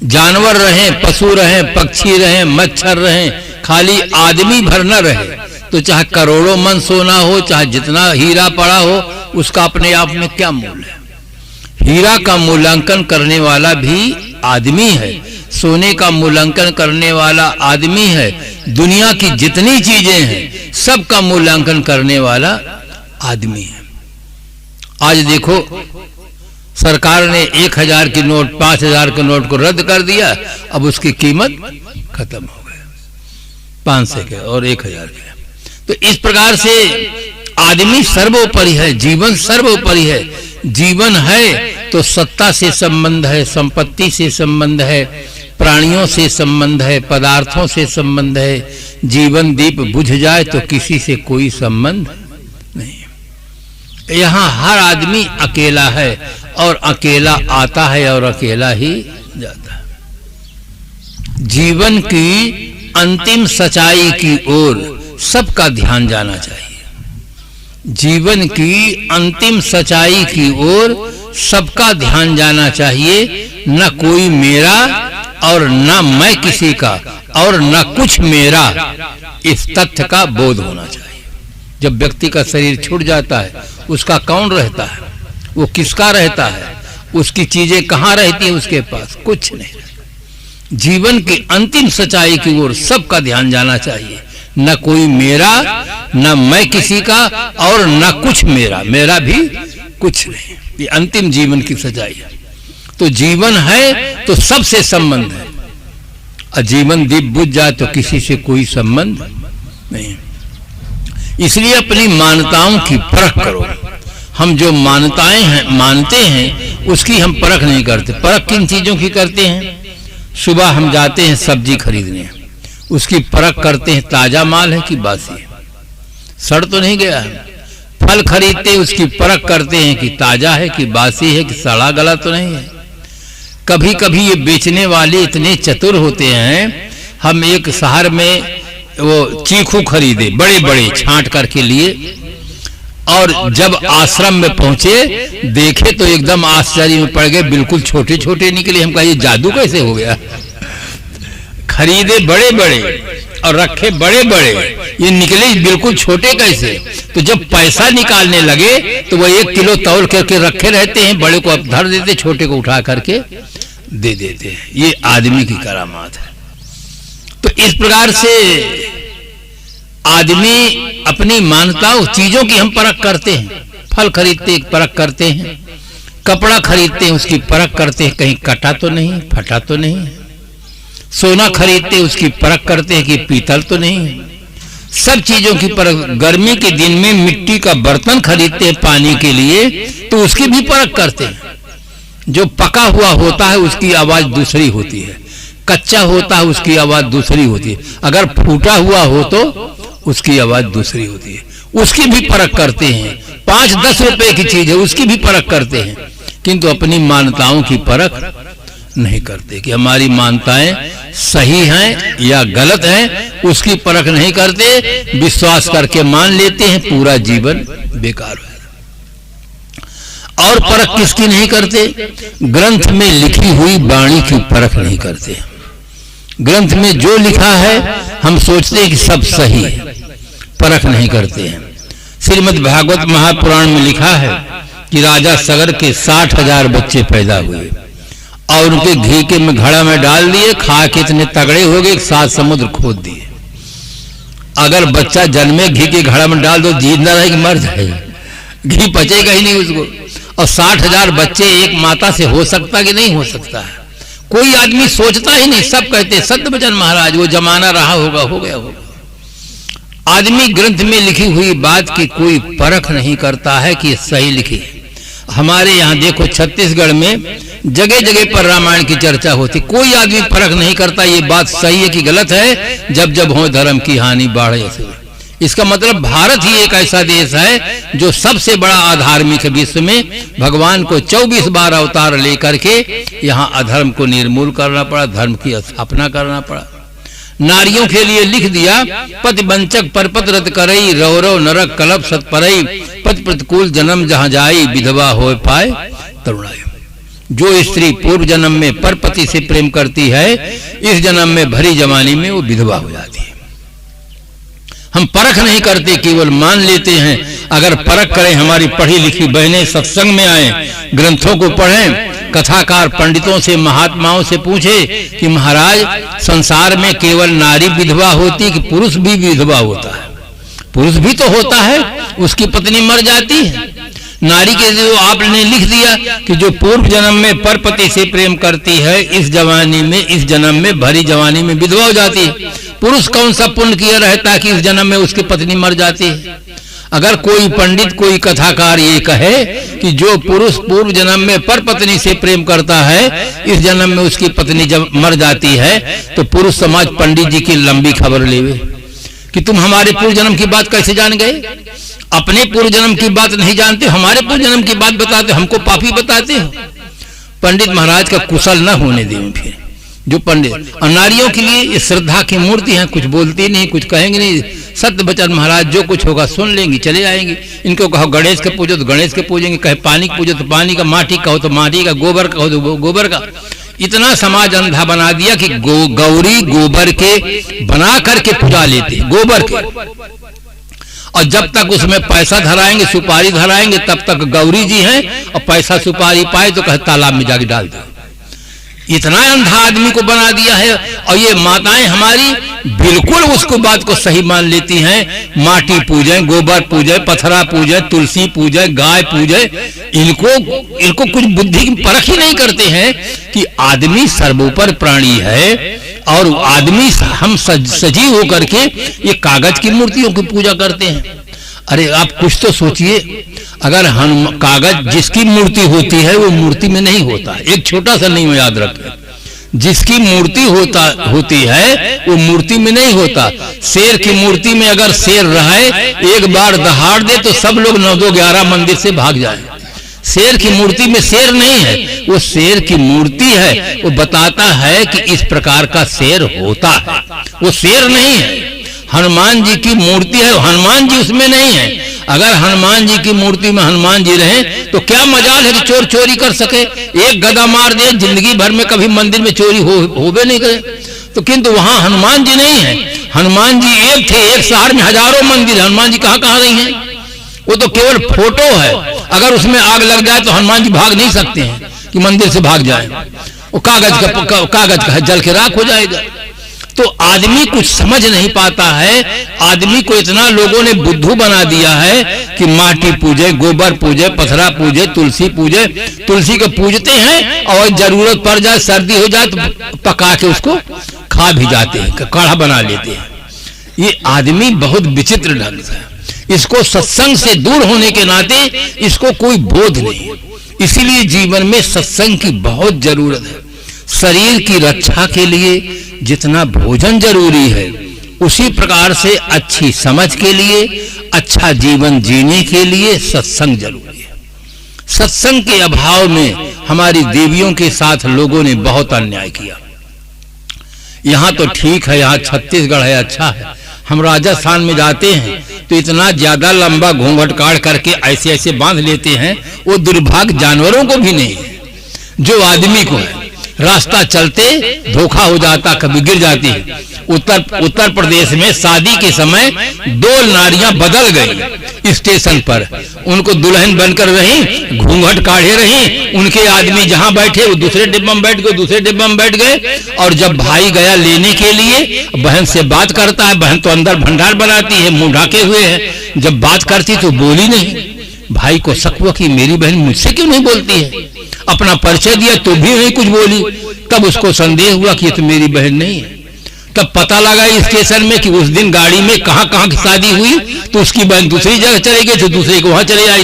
जानवर रहें, पशु रहें, पक्षी रहें, मच्छर रहें, खाली आदमी भर न रहे तो चाहे करोड़ों मन सोना हो, चाहे जितना हीरा पड़ा हो, उसका अपने आप में क्या मूल्य है? हीरा का मूल्यांकन करने वाला भी आदमी है, सोने का मूल्यांकन करने वाला आदमी है। दुनिया की जितनी चीजें हैं सबका मूल्यांकन करने वाला आदमी है। आज देखो, सरकार ने 1000 की नोट, 5000 के नोट को रद्द कर दिया, अब उसकी कीमत खत्म हो गई, 500 के और 1000 के। तो इस प्रकार से आदमी सर्वोपरि है, जीवन सर्वोपरि है। जीवन है तो सत्ता से संबंध है, संपत्ति से संबंध है, प्राणियों से संबंध है, पदार्थों से संबंध है। जीवन दीप बुझ जाए तो किसी से कोई संबंध नहीं। यहाँ हर आदमी अकेला है और अकेला आता है और अकेला ही जाता है। जीवन की अंतिम सच्चाई की ओर सबका ध्यान जाना चाहिए। जीवन की अंतिम सच्चाई की ओर सबका ध्यान जाना चाहिए। न कोई मेरा और न मैं किसी का, और न कुछ मेरा, इस तथ्य का बोध होना चाहिए। जब व्यक्ति का शरीर छूट जाता है, उसका कौन रहता है, वो किसका रहता है, उसकी चीजें कहाँ रहती है उसके पास, कुछ नहीं। जीवन की अंतिम सच्चाई की ओर सबका ध्यान जाना चाहिए। न कोई मेरा, न मैं किसी का, और न कुछ मेरा, मेरा भी कुछ नहीं। ये अंतिम जीवन की सच्चाई है। तो जीवन है तो सबसे संबंध है, और जीवन दीप बुझ जाए तो किसी से कोई संबंध नहीं। इसलिए अपनी मान्यताओं की परख करो। हम जो मान्यताएं हैं, मानते हैं, उसकी हम परख नहीं करते। परख किन चीजों की करते हैं? सुबह हम जाते हैं सब्जी खरीदने, उसकी परख करते हैं ताजा माल है कि बासी है, सड़ तो नहीं गया है। फल खरीदते हैं, उसकी परख करते हैं कि ताजा है कि बासी है, कि सड़ा गला तो नहीं है। कभी कभी ये बेचने वाले इतने चतुर होते हैं। हम एक शहर में वो चीकू खरीदे, बड़े बड़े छांट करके लिए, और जब आश्रम में पहुंचे देखे तो एकदम आश्चर्य में पड़ गए, बिल्कुल छोटे छोटे निकले। हम कहा ये जादू कैसे हो गया? खरीदे बड़े बड़े और रखे बड़े बड़े, ये निकले बिल्कुल छोटे कैसे? तो जब पैसा निकालने लगे तो वो 1 किलो तौल करके रखे रहते हैं, बड़े को अब धर देते, छोटे को उठा करके दे देते हैं। ये आदमी की करामात है। तो इस प्रकार से आदमी अपनी मान्यताओं, चीजों की हम परख करते हैं। फल खरीदते परख करते हैं, कपड़ा खरीदते हैं उसकी परख करते हैं, कहीं कटा तो नहीं, फटा तो नहीं। सोना खरीदते उसकी परख करते हैं कि पीतल तो नहीं। सब चीजों की परख। गर्मी के दिन में मिट्टी का बर्तन खरीदते हैं पानी के लिए, तो उसकी भी परख करते हैं। जो पका हुआ होता है उसकी आवाज दूसरी होती है, कच्चा होता है उसकी आवाज दूसरी होती है, अगर फूटा हुआ हो तो उसकी आवाज दूसरी होती है। उसकी भी परख करते हैं। 5-10 रुपए की चीज है, उसकी भी परख करते हैं, किंतु अपनी मान्यताओं की परख नहीं करते कि हमारी मान्यताएं सही हैं या गलत हैं। उसकी परख नहीं करते, विश्वास करके मान लेते हैं, पूरा जीवन बेकार है। और परख किसकी नहीं करते? ग्रंथ में लिखी हुई वाणी की परख नहीं करते। ग्रंथ में जो लिखा है हम सोचते हैं कि सब सही है, परख नहीं करते हैं। श्रीमद् भागवत महापुराण में लिखा है कि राजा सगर के 60,000 बच्चे पैदा हुए और उनके घी के में घड़ा में डाल दिए, खा के इतने तगड़े हो गए 7 समुद्र खोद दिए। अगर बच्चा जन्मे घी के घड़ा में डाल दो, जिंदा रहेगा मर जाएगा, घी पचेगा ही नहीं उसको। और 60,000 बच्चे एक माता से हो सकता कि नहीं हो सकता है? कोई आदमी सोचता ही नहीं। सब कहते सत्यवचन महाराज वो जमाना रहा होगा, हो गया होगा। आदमी ग्रंथ में लिखी हुई बात की कोई परख नहीं करता है कि सही लिखी है। हमारे यहाँ देखो छत्तीसगढ़ में जगह जगह पर रामायण की चर्चा होती, कोई आदमी परख नहीं करता ये बात सही है कि गलत है। जब जब हो धर्म की हानि बाढ़ ऐसे। इसका मतलब भारत ही एक ऐसा देश है जो सबसे बड़ा अधार्मिक है विश्व में। भगवान को 24 बार अवतार लेकर के यहाँ अधर्म को निर्मूल करना पड़ा, धर्म की स्थापना करना पड़ा। नारियों के लिए लिख दिया, पति वंचक परपत रत करई, रौरव नरक कलप सत परई, पति प्रतिकूल जन्म जहाँ जाई, विधवा हो पाए तरुणाई। जो स्त्री पूर्व जन्म में परपति से प्रेम करती है, इस जन्म में भरी जवानी में वो विधवा हो जाती है। हम परख नहीं करते, केवल मान लेते हैं। अगर परख करें, हमारी पढ़ी लिखी बहनें सत्संग में आए, ग्रंथों को पढ़ें, कथाकार पंडितों से महात्माओं से पूछे कि महाराज संसार में केवल नारी विधवा होती कि पुरुष भी विधवा होता है? पुरुष भी तो होता है, उसकी पत्नी मर जाती है। नारी के जो आपने लिख दिया कि जो पूर्व जन्म में परपति से प्रेम करती है, इस जवानी में, इस जन्म में भरी जवानी में विधवा हो जाती है। पुरुष कौन सा पुण्य किया रहता कि इस जन्म में उसकी पत्नी मर जाती है? अगर कोई पंडित, कोई कथाकार ये कहे कि जो पुरुष पूर्व जन्म में परपत्नी से प्रेम करता है, इस जन्म में उसकी पत्नी जब मर जाती है, तो पुरुष समाज पंडित जी की लंबी खबर लेवे कि तुम हमारे पूर्व जन्म की बात कैसे जान गए? अपने पूर्व जन्म की बात नहीं जानते, हमारे पूर्व जन्म की बात बताते, हमको पापी बताते हो। पंडित महाराज का कुशल न होने दें फिर जो पंडित। और नारियों के लिए ये श्रद्धा की मूर्ति है, कुछ बोलती नहीं, कुछ कहेंगे नहीं। सत्यवचन महाराज जो कुछ होगा सुन लेंगी, चले आएंगे। इनको कहो गणेश के पूजो तो गणेश के पूजेंगे, कहे पानी पूजो तो पानी का, माटी का हो तो माटी का, गोबर का हो तो गोबर का। इतना समाज अंधा बना दिया कि गौरी गोबर के बना करके पूजा लेते, गोबर के, और जब तक उसमें पैसा धराएंगे, सुपारी धराएंगे, तब तक गौरी जी हैं, और पैसा सुपारी पाए तो कहे तालाब में जाके डाल दो। इतना अंधा आदमी को बना दिया है। और ये माताएं हमारी बिल्कुल उसको बात को सही मान लेती हैं। माटी पूजे, गोबर पूजे, पथरा पूजे, तुलसी पूजे, गाय पूजे, इनको कुछ बुद्धि की परख ही नहीं करते हैं कि आदमी सर्वोपरि प्राणी है, और आदमी हम सजीव होकर के ये कागज की मूर्तियों की पूजा करते हैं। अरे आप कुछ तो सोचिए, अगर हम कागज जिसकी मूर्ति होती है वो मूर्ति में नहीं होता। एक छोटा सा नियम याद रखें, जिसकी मूर्ति होती है वो मूर्ति में नहीं होता। शेर की मूर्ति में अगर शेर रहे, एक बार दहाड़ दे तो सब लोग 9-2-11 मंदिर से भाग जाए। शेर की मूर्ति में शेर नहीं है, वो शेर की मूर्ति है, वो बताता है कि इस प्रकार का शेर होता है, वो शेर नहीं है। हनुमान जी की मूर्ति है, हनुमान जी उसमें नहीं है। अगर हनुमान जी की मूर्ति में हनुमान जी रहे तो क्या मजाल है कि चोर चोरी कर सके। एक गदा मार दे, जिंदगी भर में कभी मंदिर में चोरी होबे नहीं करे। तो किंतु वहां हनुमान जी नहीं है। हनुमान जी एक थे, एक शहर में हजारों मंदिर, हनुमान जी कहाँ कहाँ रही हैं। वो तो केवल फोटो है। अगर उसमें आग लग जाए तो हनुमान जी भाग नहीं सकते हैं कि मंदिर से भाग जाए, वो कागज का जल के राख हो जाएगा। तो आदमी कुछ समझ नहीं पाता है। आदमी को इतना लोगों ने बुद्धू बना दिया है कि माटी पूजे, गोबर पूजे, पथरा पूजे, तुलसी पूजे। तुलसी को पूजते हैं और जरूरत पड़ जाए, सर्दी हो जाए तो पका के उसको खा भी जाते हैं, काढ़ा बना लेते हैं। ये आदमी बहुत विचित्र ढंग से, इसको सत्संग से दूर होने के नाते इसको कोई बोध नहीं। इसीलिए जीवन में सत्संग की बहुत जरूरत है। शरीर की रक्षा के लिए जितना भोजन जरूरी है, उसी प्रकार से अच्छी समझ के लिए, अच्छा जीवन जीने के लिए सत्संग जरूरी है। सत्संग के अभाव में हमारी देवियों के साथ लोगों ने बहुत अन्याय किया। यहाँ तो ठीक है, यहाँ छत्तीसगढ़ है, अच्छा है। हम राजस्थान में जाते हैं तो इतना ज्यादा लंबा घूंघट काट करके ऐसे ऐसे बांध लेते हैं, वो दुर्भाग्य जानवरों को भी नहीं है, जो आदमी को है। रास्ता चलते धोखा हो जाता, कभी गिर जाती है। उत्तर प्रदेश में शादी के समय 2 नारियां बदल गई स्टेशन पर। उनको दुल्हन बनकर रही, घूंघट काढ़े रही, उनके आदमी जहां बैठे वो दूसरे डिब्बा में बैठ गए, दूसरे डिब्बा में बैठ गए। और जब भाई गया लेने के लिए, बहन से बात करता है, बहन तो अंदर भंडार बनाती है, मुंह ढाके हुए है। जब बात करती तो बोली नहीं। भाई को शक हुआ कि मेरी बहन मुझसे क्यों नहीं बोलती है। अपना परिचय दिया तो भी नहीं कुछ बोली। तब उसको संदेह हुआ कि ये तो मेरी बहन नहीं है। तब पता लगा स्टेशन में कि उस दिन गाड़ी में कहां कहां की शादी हुई, तो उसकी बहन दूसरी जगह चली गई, तो दूसरे को वहां चले आई।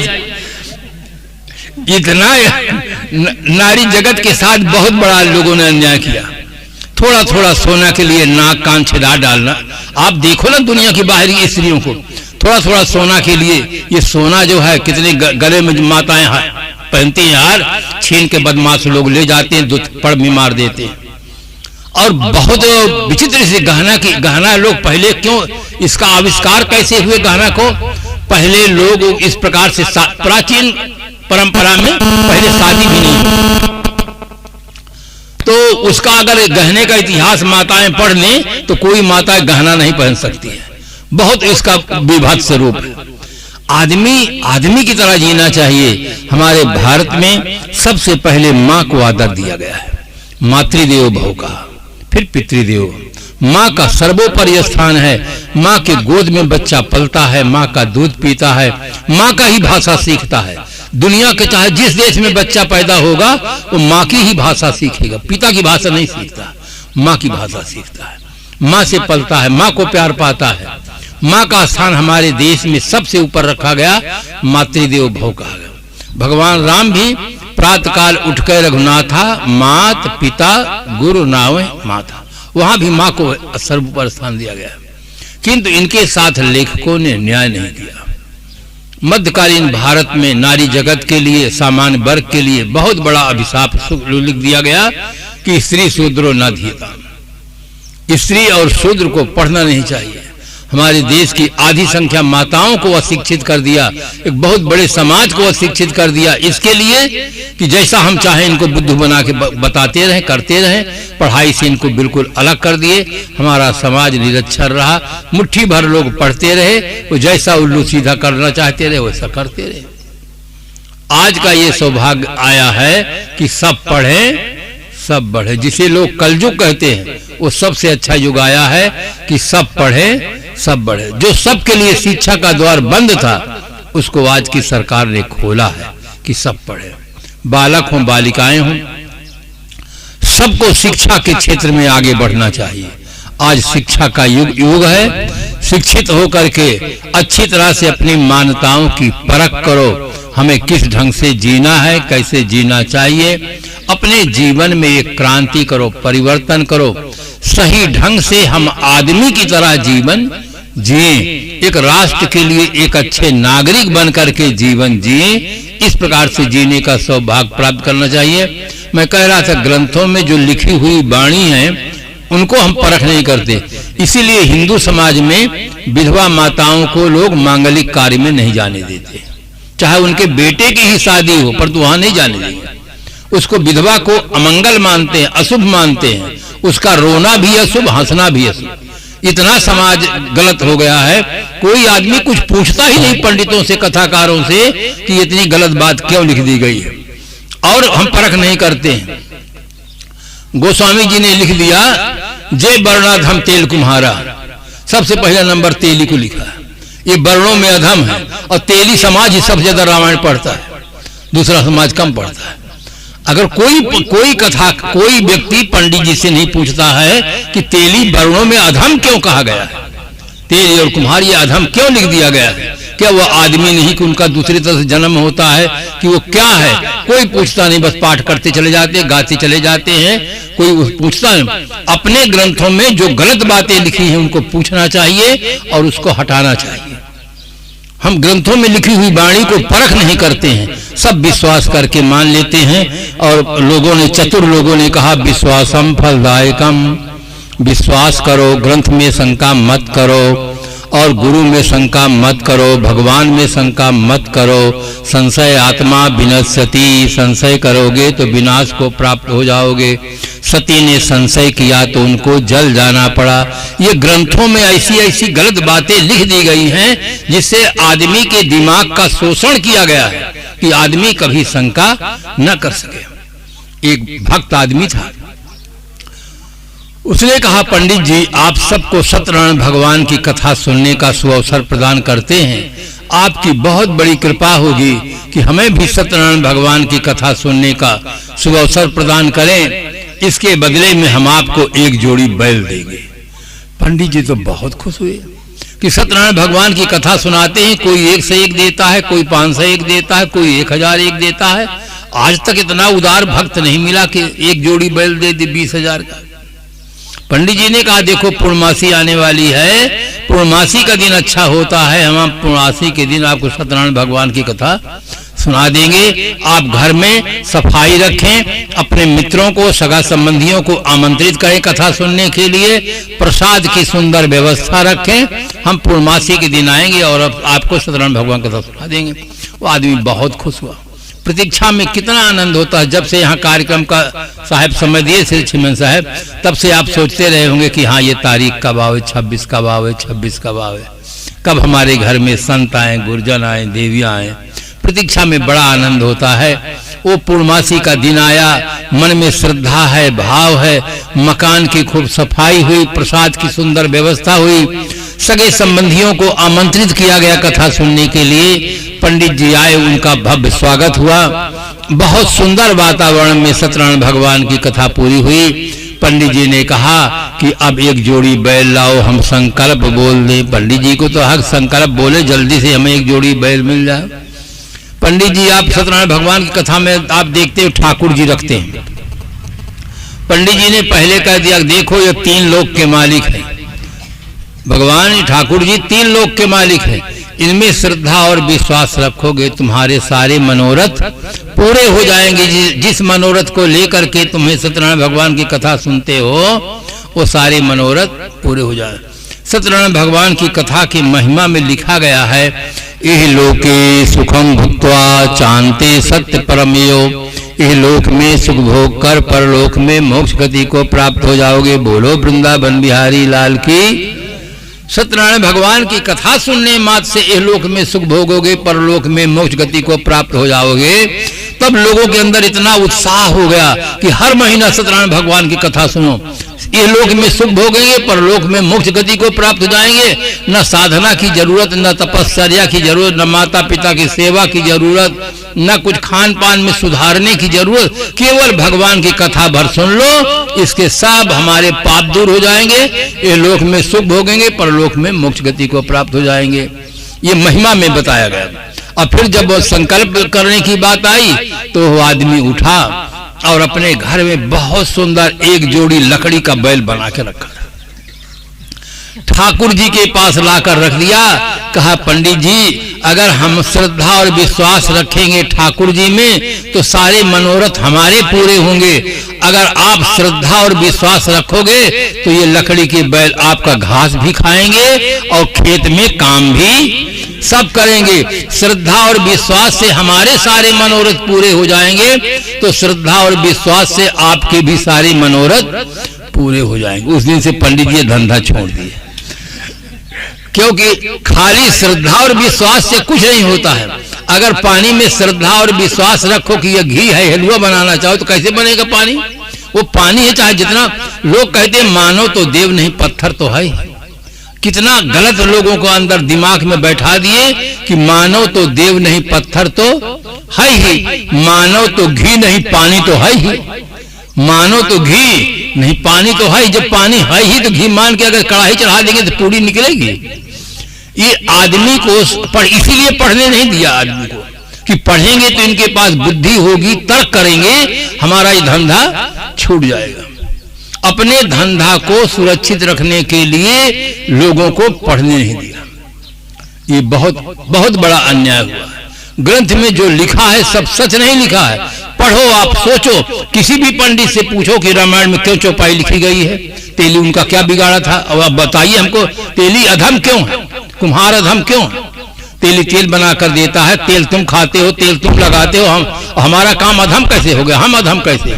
इतना नारी जगत के साथ बहुत बड़ा लोगों ने अन्याय किया। थोड़ा थोड़ा सोना के लिए नाक कान छेदा डालना। आप देखो ना दुनिया की बाहरी स्त्रियों को, थोड़ा थोड़ा सोना के लिए, ये सोना जो है कितने गले में माताएं पहनती हैं यार, छीन के बदमाश लोग ले जाते हैं, पड़ में मार देते हैं। और बहुत विचित्र से गहना लोग पहले क्यों, इसका आविष्कार कैसे हुए गहना को। पहले लोग इस प्रकार से, प्राचीन परंपरा में पहले शादी भी नहीं, तो उसका अगर गहने का इतिहास माताएं पढ़ लें तो कोई माता गहना नहीं पहन सकती है। बहुत इसका विभत्स रूप है। आदमी की तरह जीना चाहिए। हमारे भारत में सबसे पहले माँ को आदर दिया गया है, मातृदेवो भव का, फिर पितृदेवो। माँ का सर्वोपरि स्थान है। माँ के गोद में बच्चा पलता है, माँ का दूध पीता है, माँ का ही भाषा सीखता है। दुनिया के चाहे जिस देश में बच्चा पैदा होगा वो माँ की ही भाषा सीखेगा, पिता की भाषा नहीं सीखता, माँ की भाषा सीखता है। माँ से पलता है, माँ को प्यार पाता है। माँ का स्थान हमारे देश में सबसे ऊपर रखा गया, मातृदेवो भव कहा गया। भगवान राम भी प्रातः काल उठकर रघुनाथा मात पिता गुरु नावे माता, वहां भी माँ को सर्वोपरि स्थान दिया गया। किंतु इनके साथ लेखकों ने न्याय नहीं किया। मध्यकालीन भारत में नारी जगत के लिए, सामान्य वर्ग के लिए बहुत बड़ा अभिशाप लिख दिया गया कि स्त्री शूद्रो न धीता। स्त्री और शूद्र को पढ़ना नहीं चाहिए। हमारे देश की आधी संख्या माताओं को अशिक्षित कर दिया, एक बहुत बड़े समाज को अशिक्षित कर दिया, इसके लिए कि जैसा हम चाहें इनको बुद्धू बना के बताते रहें, करते रहें। पढ़ाई से इनको बिल्कुल अलग कर दिए, हमारा समाज निरक्षर रहा। मुट्ठी भर लोग पढ़ते रहे, वो जैसा उल्लू सीधा करना चाहते रहे वैसा करते रहे। आज का ये सौभाग्य आया है कि सब पढ़े सब बढ़े, जिसे लोग कलयुग कहते हैं, वो सबसे अच्छा युग आया है कि सब पढ़े सब बढ़े। जो सबके लिए शिक्षा का द्वार बंद था उसको आज की सरकार ने खोला है कि सब पढ़े, बालक हों बालिकाएं हों, सबको शिक्षा के क्षेत्र में आगे बढ़ना चाहिए। आज शिक्षा का युग है। शिक्षित होकर के अच्छी तरह से अपनी मान्यताओं की परख करो, हमें किस ढंग से जीना है, कैसे जीना चाहिए, अपने जीवन में एक क्रांति करो, परिवर्तन करो, सही ढंग से हम आदमी की तरह जीवन जिए, एक राष्ट्र के लिए एक अच्छे नागरिक बन करके जीवन जिए। इस प्रकार से जीने का सौभाग्य प्राप्त करना चाहिए। मैं कह रहा था ग्रंथों में जो लिखी हुई वाणी है उनको हम परख नहीं करते, इसीलिए हिंदू समाज में विधवा माताओं को लोग मांगलिक कार्य में नहीं जाने देते, चाहे उनके बेटे की ही शादी हो, पर तो वहां नहीं जाने देंगे। उसको विधवा को अमंगल मानते हैं, अशुभ मानते हैं, उसका रोना भी अशुभ, हंसना भी अशुभ। इतना समाज गलत हो गया है, कोई आदमी कुछ पूछता ही नहीं पंडितों से, कथाकारों से कि इतनी गलत बात क्यों लिख दी गई है, और हम परख नहीं करते हैं। गोस्वामी जी ने लिख दिया जय वर्णाधम तेल कुम्हारा, सबसे पहला नंबर तेली को लिखा है। ये वर्णों में अधम है और तेली समाज ही सबसे ज्यादा रामायण पढ़ता है, दूसरा समाज कम पढ़ता है। अगर कोई कथा कोई व्यक्ति पंडित जी से नहीं पूछता है कि तेली वर्णों में अधम क्यों कहा गया है, तेली और कुम्हार ये अधम क्यों लिख दिया गया है, क्या वो आदमी नहीं कि उनका दूसरी तरह से जन्म होता है, कि वो क्या है, कोई पूछता नहीं, बस पाठ करते चले जाते, गाते चले जाते हैं, कोई पूछता नहीं। अपने ग्रंथों में जो गलत बातें लिखी हैं उनको पूछना चाहिए और उसको हटाना चाहिए। हम ग्रंथों में लिखी हुई वाणी को परख नहीं करते हैं, सब विश्वास करके मान लेते हैं। और लोगों ने, चतुर लोगों ने कहा विश्वासम फलदायकम, विश्वास करो, ग्रंथ में शंका मत करो, और गुरु में शंका मत करो, भगवान में शंका मत करो। संशय आत्मा विनश्यति, संशय करोगे तो विनाश को प्राप्त हो जाओगे। सती ने संशय किया तो उनको जल जाना पड़ा। ये ग्रंथों में ऐसी ऐसी गलत बातें लिख दी गई हैं जिससे आदमी के दिमाग का शोषण किया गया है कि आदमी कभी शंका न कर सके। एक भक्त आदमी था, उसने कहा पंडित जी आप सबको सत्यनारायण भगवान की कथा सुनने का सुअवसर प्रदान करते हैं, आपकी बहुत बड़ी कृपा होगी कि हमें भी सत्यनारायण भगवान की कथा सुनने का सुअवसर प्रदान करें, इसके बदले में हम आपको एक जोड़ी बैल देंगे। पंडित जी तो बहुत खुश हुए कि सत्यनारायण भगवान की कथा सुनाते हैं, कोई 1 से 1 देता है, कोई 5 से 1 देता है, कोई 1001 देता है। आज तक इतना उदार भक्त नहीं मिला कि एक जोड़ी बैल दे दे 20,000 का। पंडित जी ने कहा देखो पूर्णमासी आने वाली है, पूर्णमासी का दिन अच्छा होता है, हम पूर्णमासी के दिन आपको सत्यनारायण भगवान की कथा सुना देंगे। आप घर में सफाई रखें, अपने मित्रों को, सगा संबंधियों को आमंत्रित करें कथा सुनने के लिए, प्रसाद की सुंदर व्यवस्था रखें, हम पूर्णमासी के दिन आएंगे और आपको सत्यनारायण भगवान की कथा सुना देंगे। वो आदमी बहुत खुश हुआ। प्रतीक्षा में कितना आनंद होता है। जब से यहाँ कार्यक्रम का साहब समय दिए श्री चिमन साहब, तब से आप सोचते रहे होंगे कि हाँ ये तारीख कब आवे, 26 कब आवे, 26 कब आवे, कब हमारे घर में संत आए, गुरजन आए, देवियां आए। प्रतीक्षा में बड़ा आनंद होता है। वो पूर्णमासी का दिन आया, मन में श्रद्धा है, भाव है, मकान की खूब सफाई हुई, प्रसाद की सुंदर व्यवस्था हुई, सगे संबंधियों को आमंत्रित किया गया कथा सुनने के लिए। पंडित जी आए, उनका भव्य स्वागत हुआ। बहुत सुंदर वातावरण में सत्यनारायण भगवान की कथा पूरी हुई। पंडित जी ने कहा कि अब एक जोड़ी बैल लाओ, हम संकल्प बोल दें। पंडित जी को तो हक संकल्प बोले, जल्दी से हमें एक जोड़ी बैल मिल जाए। पंडित जी आप सत्यनारायण भगवान की कथा में आप देखते हो ठाकुर जी रखते हैं। पंडित जी ने पहले कह दिया देखो ये 3 लोक के मालिक हैं, भगवान ठाकुर जी 3 लोक के मालिक हैं, इनमें श्रद्धा और विश्वास रखोगे तुम्हारे सारे मनोरथ पूरे हो जाएंगे। जिस मनोरथ को लेकर के तुम्हें सत्यनारायण भगवान की कथा सुनते हो वो सारे मनोरथ पूरे हो जाए। सत्यनारायण भगवान की कथा की महिमा में लिखा गया है, इह लोके सुखम भुक्त्वा चान्ते सत्य परमयो, इह लोक में सुख भोग कर परलोक में मोक्ष गति को प्राप्त हो जाओगे। बोलो वृंदावन बिहारी लाल की। सत्यनारायण भगवान की कथा सुनने मात्र से इह लोक में सुख भोगोगे, परलोक में मोक्ष गति को प्राप्त हो जाओगे। तब लोगों के अंदर इतना उत्साह हो गया कि हर महीना सत्यनारायण भगवान की कथा सुनो। इह लोक में सुख भोगेंगे, परलोक में मोक्ष गति को प्राप्त हो जाएंगे। न साधना की जरूरत, न तपस्या की जरूरत, न माता पिता की सेवा की जरूरत, न कुछ खान पान में सुधारने की जरूरत। केवल भगवान की कथा भर सुन लो, इसके सब हमारे पाप दूर हो जाएंगे। इह लोक में सुख भोगेंगे, परलोक में मोक्ष गति को प्राप्त हो जाएंगे। ये महिमा में बताया गया। और फिर जब संकल्प करने की बात आई तो वो आदमी उठा और अपने घर में बहुत सुंदर एक जोड़ी लकड़ी का बैल बना के रखा, ठाकुर जी के पास लाकर रख दिया। कहा, पंडित जी, अगर हम श्रद्धा और विश्वास रखेंगे ठाकुर जी में तो सारे मनोरथ हमारे पूरे होंगे। अगर आप श्रद्धा और विश्वास रखोगे तो ये लकड़ी के बैल आपका घास भी खाएंगे और खेत में काम भी सब करेंगे। श्रद्धा और विश्वास से हमारे सारे मनोरथ पूरे हो जाएंगे, तो श्रद्धा और विश्वास से आपके भी सारे मनोरथ पूरे हो जाएंगे। उस दिन से पंडित जी धंधा छोड़ दिए, क्योंकि खाली श्रद्धा और विश्वास से कुछ नहीं होता है। अगर पानी में श्रद्धा और विश्वास रखो कि यह घी है, हलवा बनाना चाहो तो कैसे बनेगा पानी? वो पानी है, चाहे जितना लोग कहते हैं मानो तो देव नहीं पत्थर तो है। कितना गलत लोगों को अंदर दिमाग में बैठा दिए कि मानो तो देव नहीं पत्थर तो है ही, मानो तो घी नहीं पानी तो है ही, मानो तो घी नहीं पानी तो है। जब पानी है ही तो घी मान के अगर कढ़ाई चढ़ा देंगे तो पूरी निकलेगी। ये आदमी को इसीलिए पढ़ने नहीं दिया आदमी को कि पढ़ेंगे तो इनके पास बुद्धि होगी, तर्क करेंगे, हमारा ये धंधा छूट जाएगा। अपने धंधा को सुरक्षित रखने के लिए लोगों को पढ़ने नहीं दिया। ये बहुत बहुत बड़ा अन्याय हुआ है। ग्रंथ में जो लिखा है सब सच नहीं लिखा है। पढ़ो, आप सोचो, किसी भी पंडित से पूछो कि रामायण में क्यों चौपाई लिखी गई है, तेली उनका क्या बिगाड़ा था, और आप बताइए हमको, तेली अधम क्यों है, कुम्हार अधम क्यों है? तेली तेल बना कर देता है, तेल तुम खाते हो, तेल तुम लगाते हो, हमारा काम अधम कैसे हो गया? हम अधम कैसे?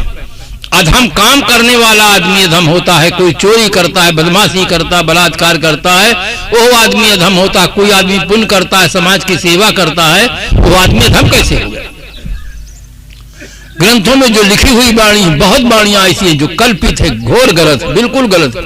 अधम काम करने वाला आदमी अधम होता है। कोई चोरी करता है, बदमाशी करता है, बलात्कार करता है, वो आदमी अधम होता है। कोई आदमी पुण्य करता है, समाज की सेवा करता है, वो आदमी अधम कैसे हो गया? ग्रंथों में जो लिखी हुई वाणी, बहुत वाणियां ऐसी हैं जो कल्पित है, घोर गलत, बिल्कुल गलत।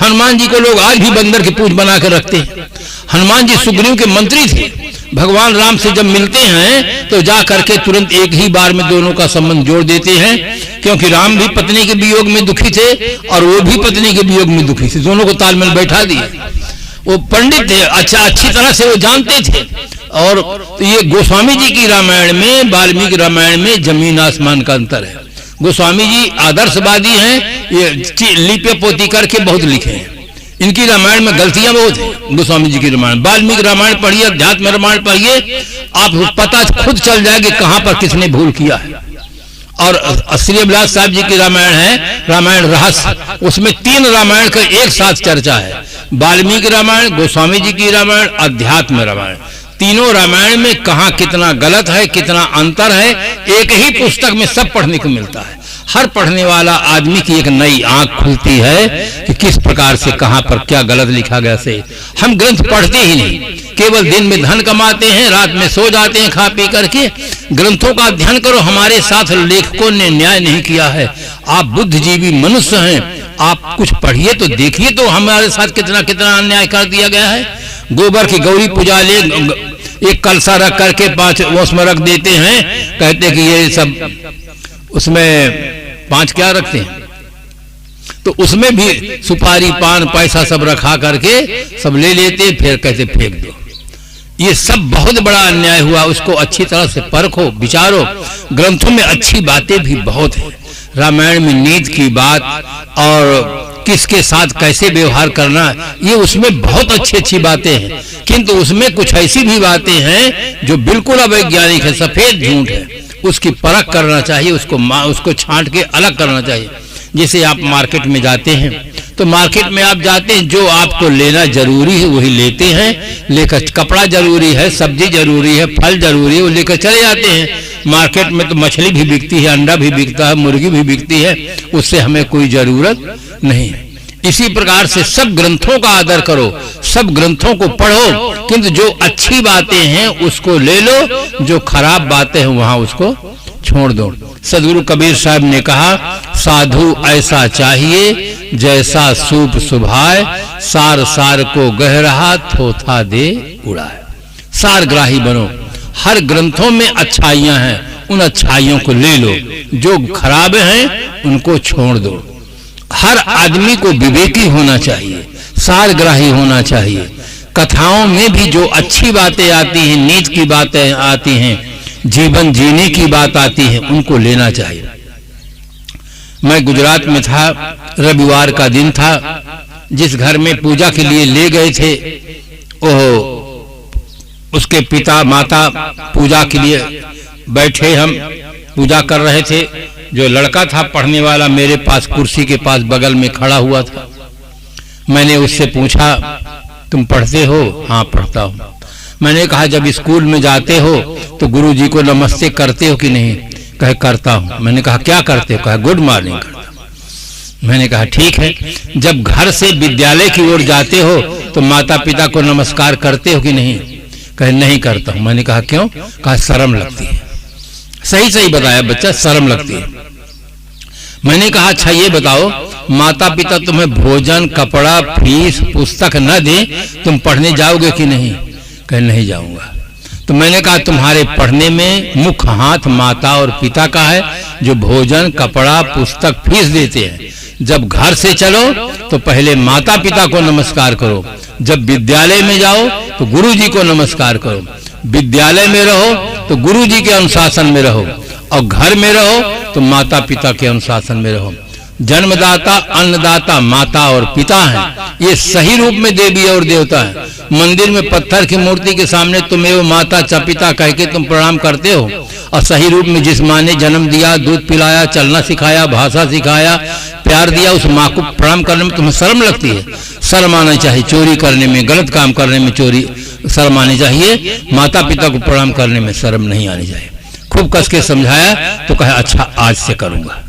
हनुमान जी को लोग आज भी बंदर की पूंछ बना कर रखते हैं। हनुमान जी सुग्रीव के मंत्री थे। भगवान राम से जब मिलते हैं तो जा करके तुरंत एक ही बार में दोनों का संबंध जोड़ देते हैं, क्योंकि राम भी पत्नी के वियोग में दुखी थे और वो भी पत्नी के वियोग में दुखी थे। दोनों को तालमेल बैठा दिए। वो पंडित थे, अच्छी तरह से वो जानते थे। और तो ये गोस्वामी जी की रामायण में, वाल्मीकि रामायण में जमीन आसमान का अंतर है। गोस्वामी जी आदर्शवादी हैं, ये लिपि पोती करके बहुत लिखे हैं। इनकी रामायण में गलतियां बहुत हैं। गोस्वामी जी की रामायण, वाल्मीकि रामायण पढ़िए, अध्यात्म रामायण पढ़िए, आप पता खुद चल जाएगी कहां पर किसने भूल किया है। और श्री अभिलाष साहब जी की रामायण है, रामायण रहस्य, उसमें 3 रामायण का एक साथ चर्चा है। वाल्मीकि रामायण, गोस्वामी जी की रामायण, अध्यात्म रामायण। तीनों रामायण में कहां कितना गलत है, कितना अंतर है, एक ही पुस्तक में सब पढ़ने को मिलता है। हर पढ़ने वाला आदमी की एक नई आंख खुलती है कि किस प्रकार से कहां पर क्या गलत लिखा गया से। हम ग्रंथ पढ़ते ही नहीं, केवल दिन में धन कमाते हैं, रात में सो जाते हैं खा पी करके। ग्रंथों का अध्ययन करो। हमारे साथ लेखकों ने न्याय नहीं किया है। आप बुद्धिजीवी मनुष्य हैं, आप कुछ पढ़िए तो देखिए तो हमारे साथ कितना कितना अन्याय कर दिया गया है। गोबर की गौरी पूजा ले, एक कलसा रख करके 5 उसमें रख देते हैं, कहते कि ये सब उसमें 5 क्या रखते हैं, तो उसमें भी सुपारी पान पैसा सब रखा करके सब ले लेते, फिर कहते फेंक दो। ये सब बहुत बड़ा अन्याय हुआ। उसको अच्छी तरह से परखो, विचारो। ग्रंथों में अच्छी बातें भी बहुत हैं। रामायण में नीति की बात और किसके साथ कैसे व्यवहार करना, ये उसमें बहुत अच्छी अच्छी बातें हैं। किंतु उसमें कुछ ऐसी भी बातें हैं जो बिल्कुल अवैज्ञानिक है, सफेद झूठ है। उसकी परख करना चाहिए, उसको छांट के अलग करना चाहिए। जैसे आप मार्केट में जाते हैं तो मार्केट में आप जाते हैं, जो आपको लेना जरूरी है वही लेते हैं, लेकर कपड़ा जरूरी है, सब्जी जरूरी है, फल जरूरी है, वो लेकर चले जाते हैं। मार्केट में तो मछली भी बिकती है, अंडा भी बिकता है, मुर्गी भी बिकती है, उससे हमें कोई जरूरत नहीं है। इसी प्रकार से सब ग्रंथों का आदर करो, सब ग्रंथों को पढ़ो, किंतु जो अच्छी बातें हैं उसको ले लो, जो खराब बातें हैं वहां उसको छोड़ दो। सदगुरु कबीर साहब ने कहा, साधु ऐसा चाहिए जैसा सूप सुभाए, सार सार को गह रहा थोथा दे उड़ाए। सारग्राही बनो, हर ग्रंथों में अच्छाइयां हैं, उन अच्छाइयों को ले लो, जो खराब हैं उनको छोड़ दो। हर आदमी को विवेकी होना चाहिए, सारग्राही होना चाहिए। कथाओं में भी जो अच्छी बातें आती हैं, नीच की बातें आती हैं, जीवन जीने की बात आती है, उनको लेना चाहिए। मैं गुजरात में था, रविवार का दिन था, जिस घर में पूजा के लिए ले गए थे, उसके पिता माता पूजा के लिए बैठे, हम पूजा कर रहे थे। जो लड़का था पढ़ने वाला मेरे पास कुर्सी के पास बगल में खड़ा हुआ था। मैंने उससे पूछा, तुम पढ़ते हो? हाँ पढ़ता हूँ। मैंने कहा, जब स्कूल में जाते हो तो गुरुजी को नमस्ते करते हो कि नहीं? कहे करता हूँ। मैंने कहा क्या करते हो? कहा गुड मॉर्निंग करता हूँ। मैंने कहा ठीक है, जब घर से विद्यालय की ओर जाते हो तो माता पिता को नमस्कार करते हो कि नहीं? कहे नहीं करता हूँ। मैंने कहा क्यों? कहा शर्म लगती है। सही सही बताया बच्चा, शर्म लगती है। मैंने कहा अच्छा ये बताओ, माता पिता तुम्हें भोजन, कपड़ा, फीस, पुस्तक न दे, तुम पढ़ने जाओगे कि नहीं? कहे नहीं जाऊंगा। तो मैंने कहा तुम्हारे पढ़ने में मुख्य हाथ माता और पिता का है, जो भोजन, कपड़ा, पुस्तक, फीस देते हैं। जब घर से चलो तो पहले माता पिता को नमस्कार करो, जब विद्यालय में जाओ तो गुरुजी को नमस्कार करो, विद्यालय में रहो तो गुरुजी के अनुशासन में रहो, और घर में रहो तो माता पिता के अनुशासन में रहो। जन्मदाता, अन्नदाता माता और पिता हैं, ये सही रूप में देवी और देवता है। मंदिर में पत्थर की मूर्ति के सामने तुम्हें माता च पिता कह के तुम प्रणाम करते हो, और सही रूप में जिस माँ ने जन्म दिया, दूध पिलाया, चलना सिखाया, भाषा सिखाया, प्यार दिया, उस माँ को प्रणाम करने में तुम्हें शर्म लगती है? शर्म आना चाहिए। चोरी करने में, गलत काम करने में शर्म आनी चाहिए, माता पिता को प्रणाम करने में शर्म नहीं आनी चाहिए। खूब कस के समझाया तो कहे अच्छा आज से करूंगा।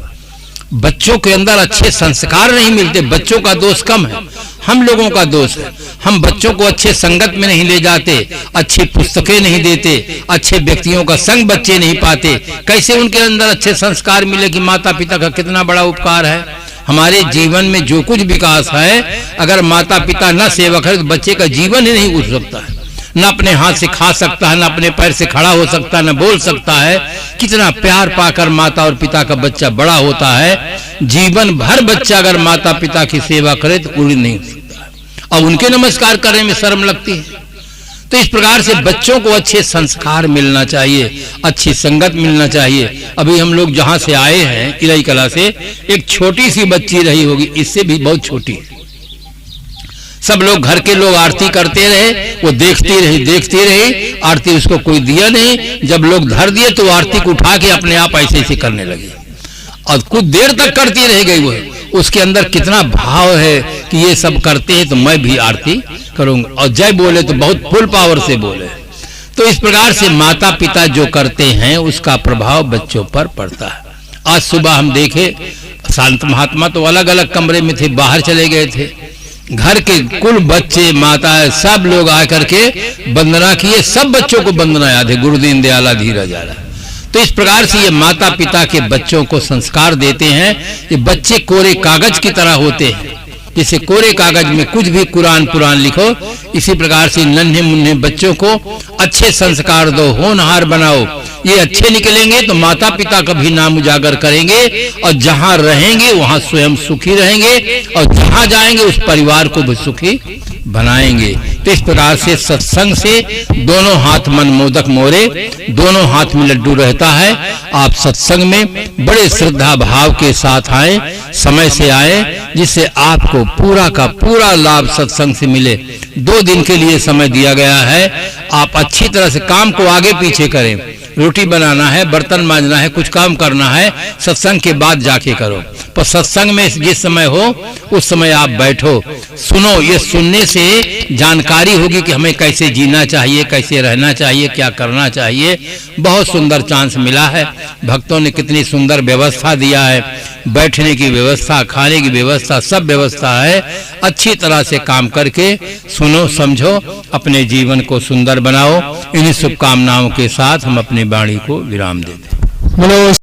बच्चों के अंदर अच्छे संस्कार नहीं मिलते। बच्चों का दोष कम है, हम लोगों का दोष है। हम बच्चों को अच्छे संगत में नहीं ले जाते, अच्छी पुस्तकें नहीं देते, अच्छे व्यक्तियों का संग बच्चे नहीं पाते। कैसे उनके अंदर अच्छे संस्कार मिले कि माता पिता का कितना बड़ा उपकार है। हमारे जीवन में जो कुछ विकास है, अगर माता पिता न सेवा करे तो बच्चे का जीवन ही नहीं उठ सकता है। न अपने हाथ से खा सकता है, न अपने पैर से खड़ा हो सकता है, न बोल सकता है। कितना प्यार पाकर माता और पिता का बच्चा बड़ा होता है। जीवन भर बच्चा अगर माता पिता की सेवा करे तो पूरी नहीं हो सकता है, और उनके नमस्कार करने में शर्म लगती है। तो इस प्रकार से बच्चों को अच्छे संस्कार मिलना चाहिए, अच्छी संगत मिलना चाहिए। अभी हम लोग जहां से आए हैं इलाई कला से, एक छोटी सी बच्ची रही होगी, इससे भी बहुत छोटी है। सब लोग, घर के लोग आरती करते रहे, वो देखती रही आरती, उसको कोई दिया नहीं। जब लोग धर दिए तो आरती को उठा के अपने आप ऐसे ऐसे करने लगी, और कुछ देर तक करती रह गई। वो उसके अंदर कितना भाव है कि ये सब करते हैं तो मैं भी आरती करूंगा, और जय बोले तो बहुत फुल पावर से बोले। तो इस प्रकार से माता पिता जो करते हैं उसका प्रभाव बच्चों पर पड़ता है। आज सुबह हम देखे, संत महात्मा तो अलग अलग कमरे में थे, बाहर चले गए थे। घर के कुल बच्चे, माता, सब लोग आकर के वंदना किए। सब बच्चों को वंदना याद है, गुरुदीन दयाला धीरज आला। तो इस प्रकार से ये माता पिता के बच्चों को संस्कार देते हैं। ये बच्चे कोरे कागज की तरह होते हैं, जैसे कोरे कागज में कुछ भी कुरान पुराण लिखो, इसी प्रकार से नन्हे मुन्ने बच्चों को अच्छे संस्कार दो, होनहार बनाओ। ये अच्छे निकलेंगे तो माता पिता का भी नाम उजागर करेंगे, और जहां रहेंगे वहां स्वयं सुखी रहेंगे, और जहां जाएंगे उस परिवार को भी सुखी बनाएंगे। तो इस प्रकार से सत्संग से दोनों हाथ मन मोदक मोरे, दोनों हाथ में लड्डू रहता है। आप सत्संग में बड़े श्रद्धा भाव के साथ आए, समय से आए, जिससे आपको पूरा का पूरा लाभ सत्संग से मिले। 2 दिन के लिए समय दिया गया है, आप अच्छी तरह से काम को आगे पीछे करें। रोटी बनाना है, बर्तन मांजना है, कुछ काम करना है, सत्संग के बाद जाके करो। पर सत्संग में जिस समय हो उस समय आप बैठो, सुनो। ये सुनने से जानकारी होगी कि हमें कैसे जीना चाहिए, कैसे रहना चाहिए, क्या करना चाहिए। बहुत सुंदर चांस मिला है, भक्तों ने कितनी सुंदर व्यवस्था दिया है, बैठने की व्यवस्था, खाने की व्यवस्था, सब व्यवस्था है। अच्छी तरह से काम करके सुनो, समझो, अपने जीवन को सुंदर बनाओ। इन्हीं शुभकामनाओं के साथ हम अपनी वाणी को विराम देते हैं।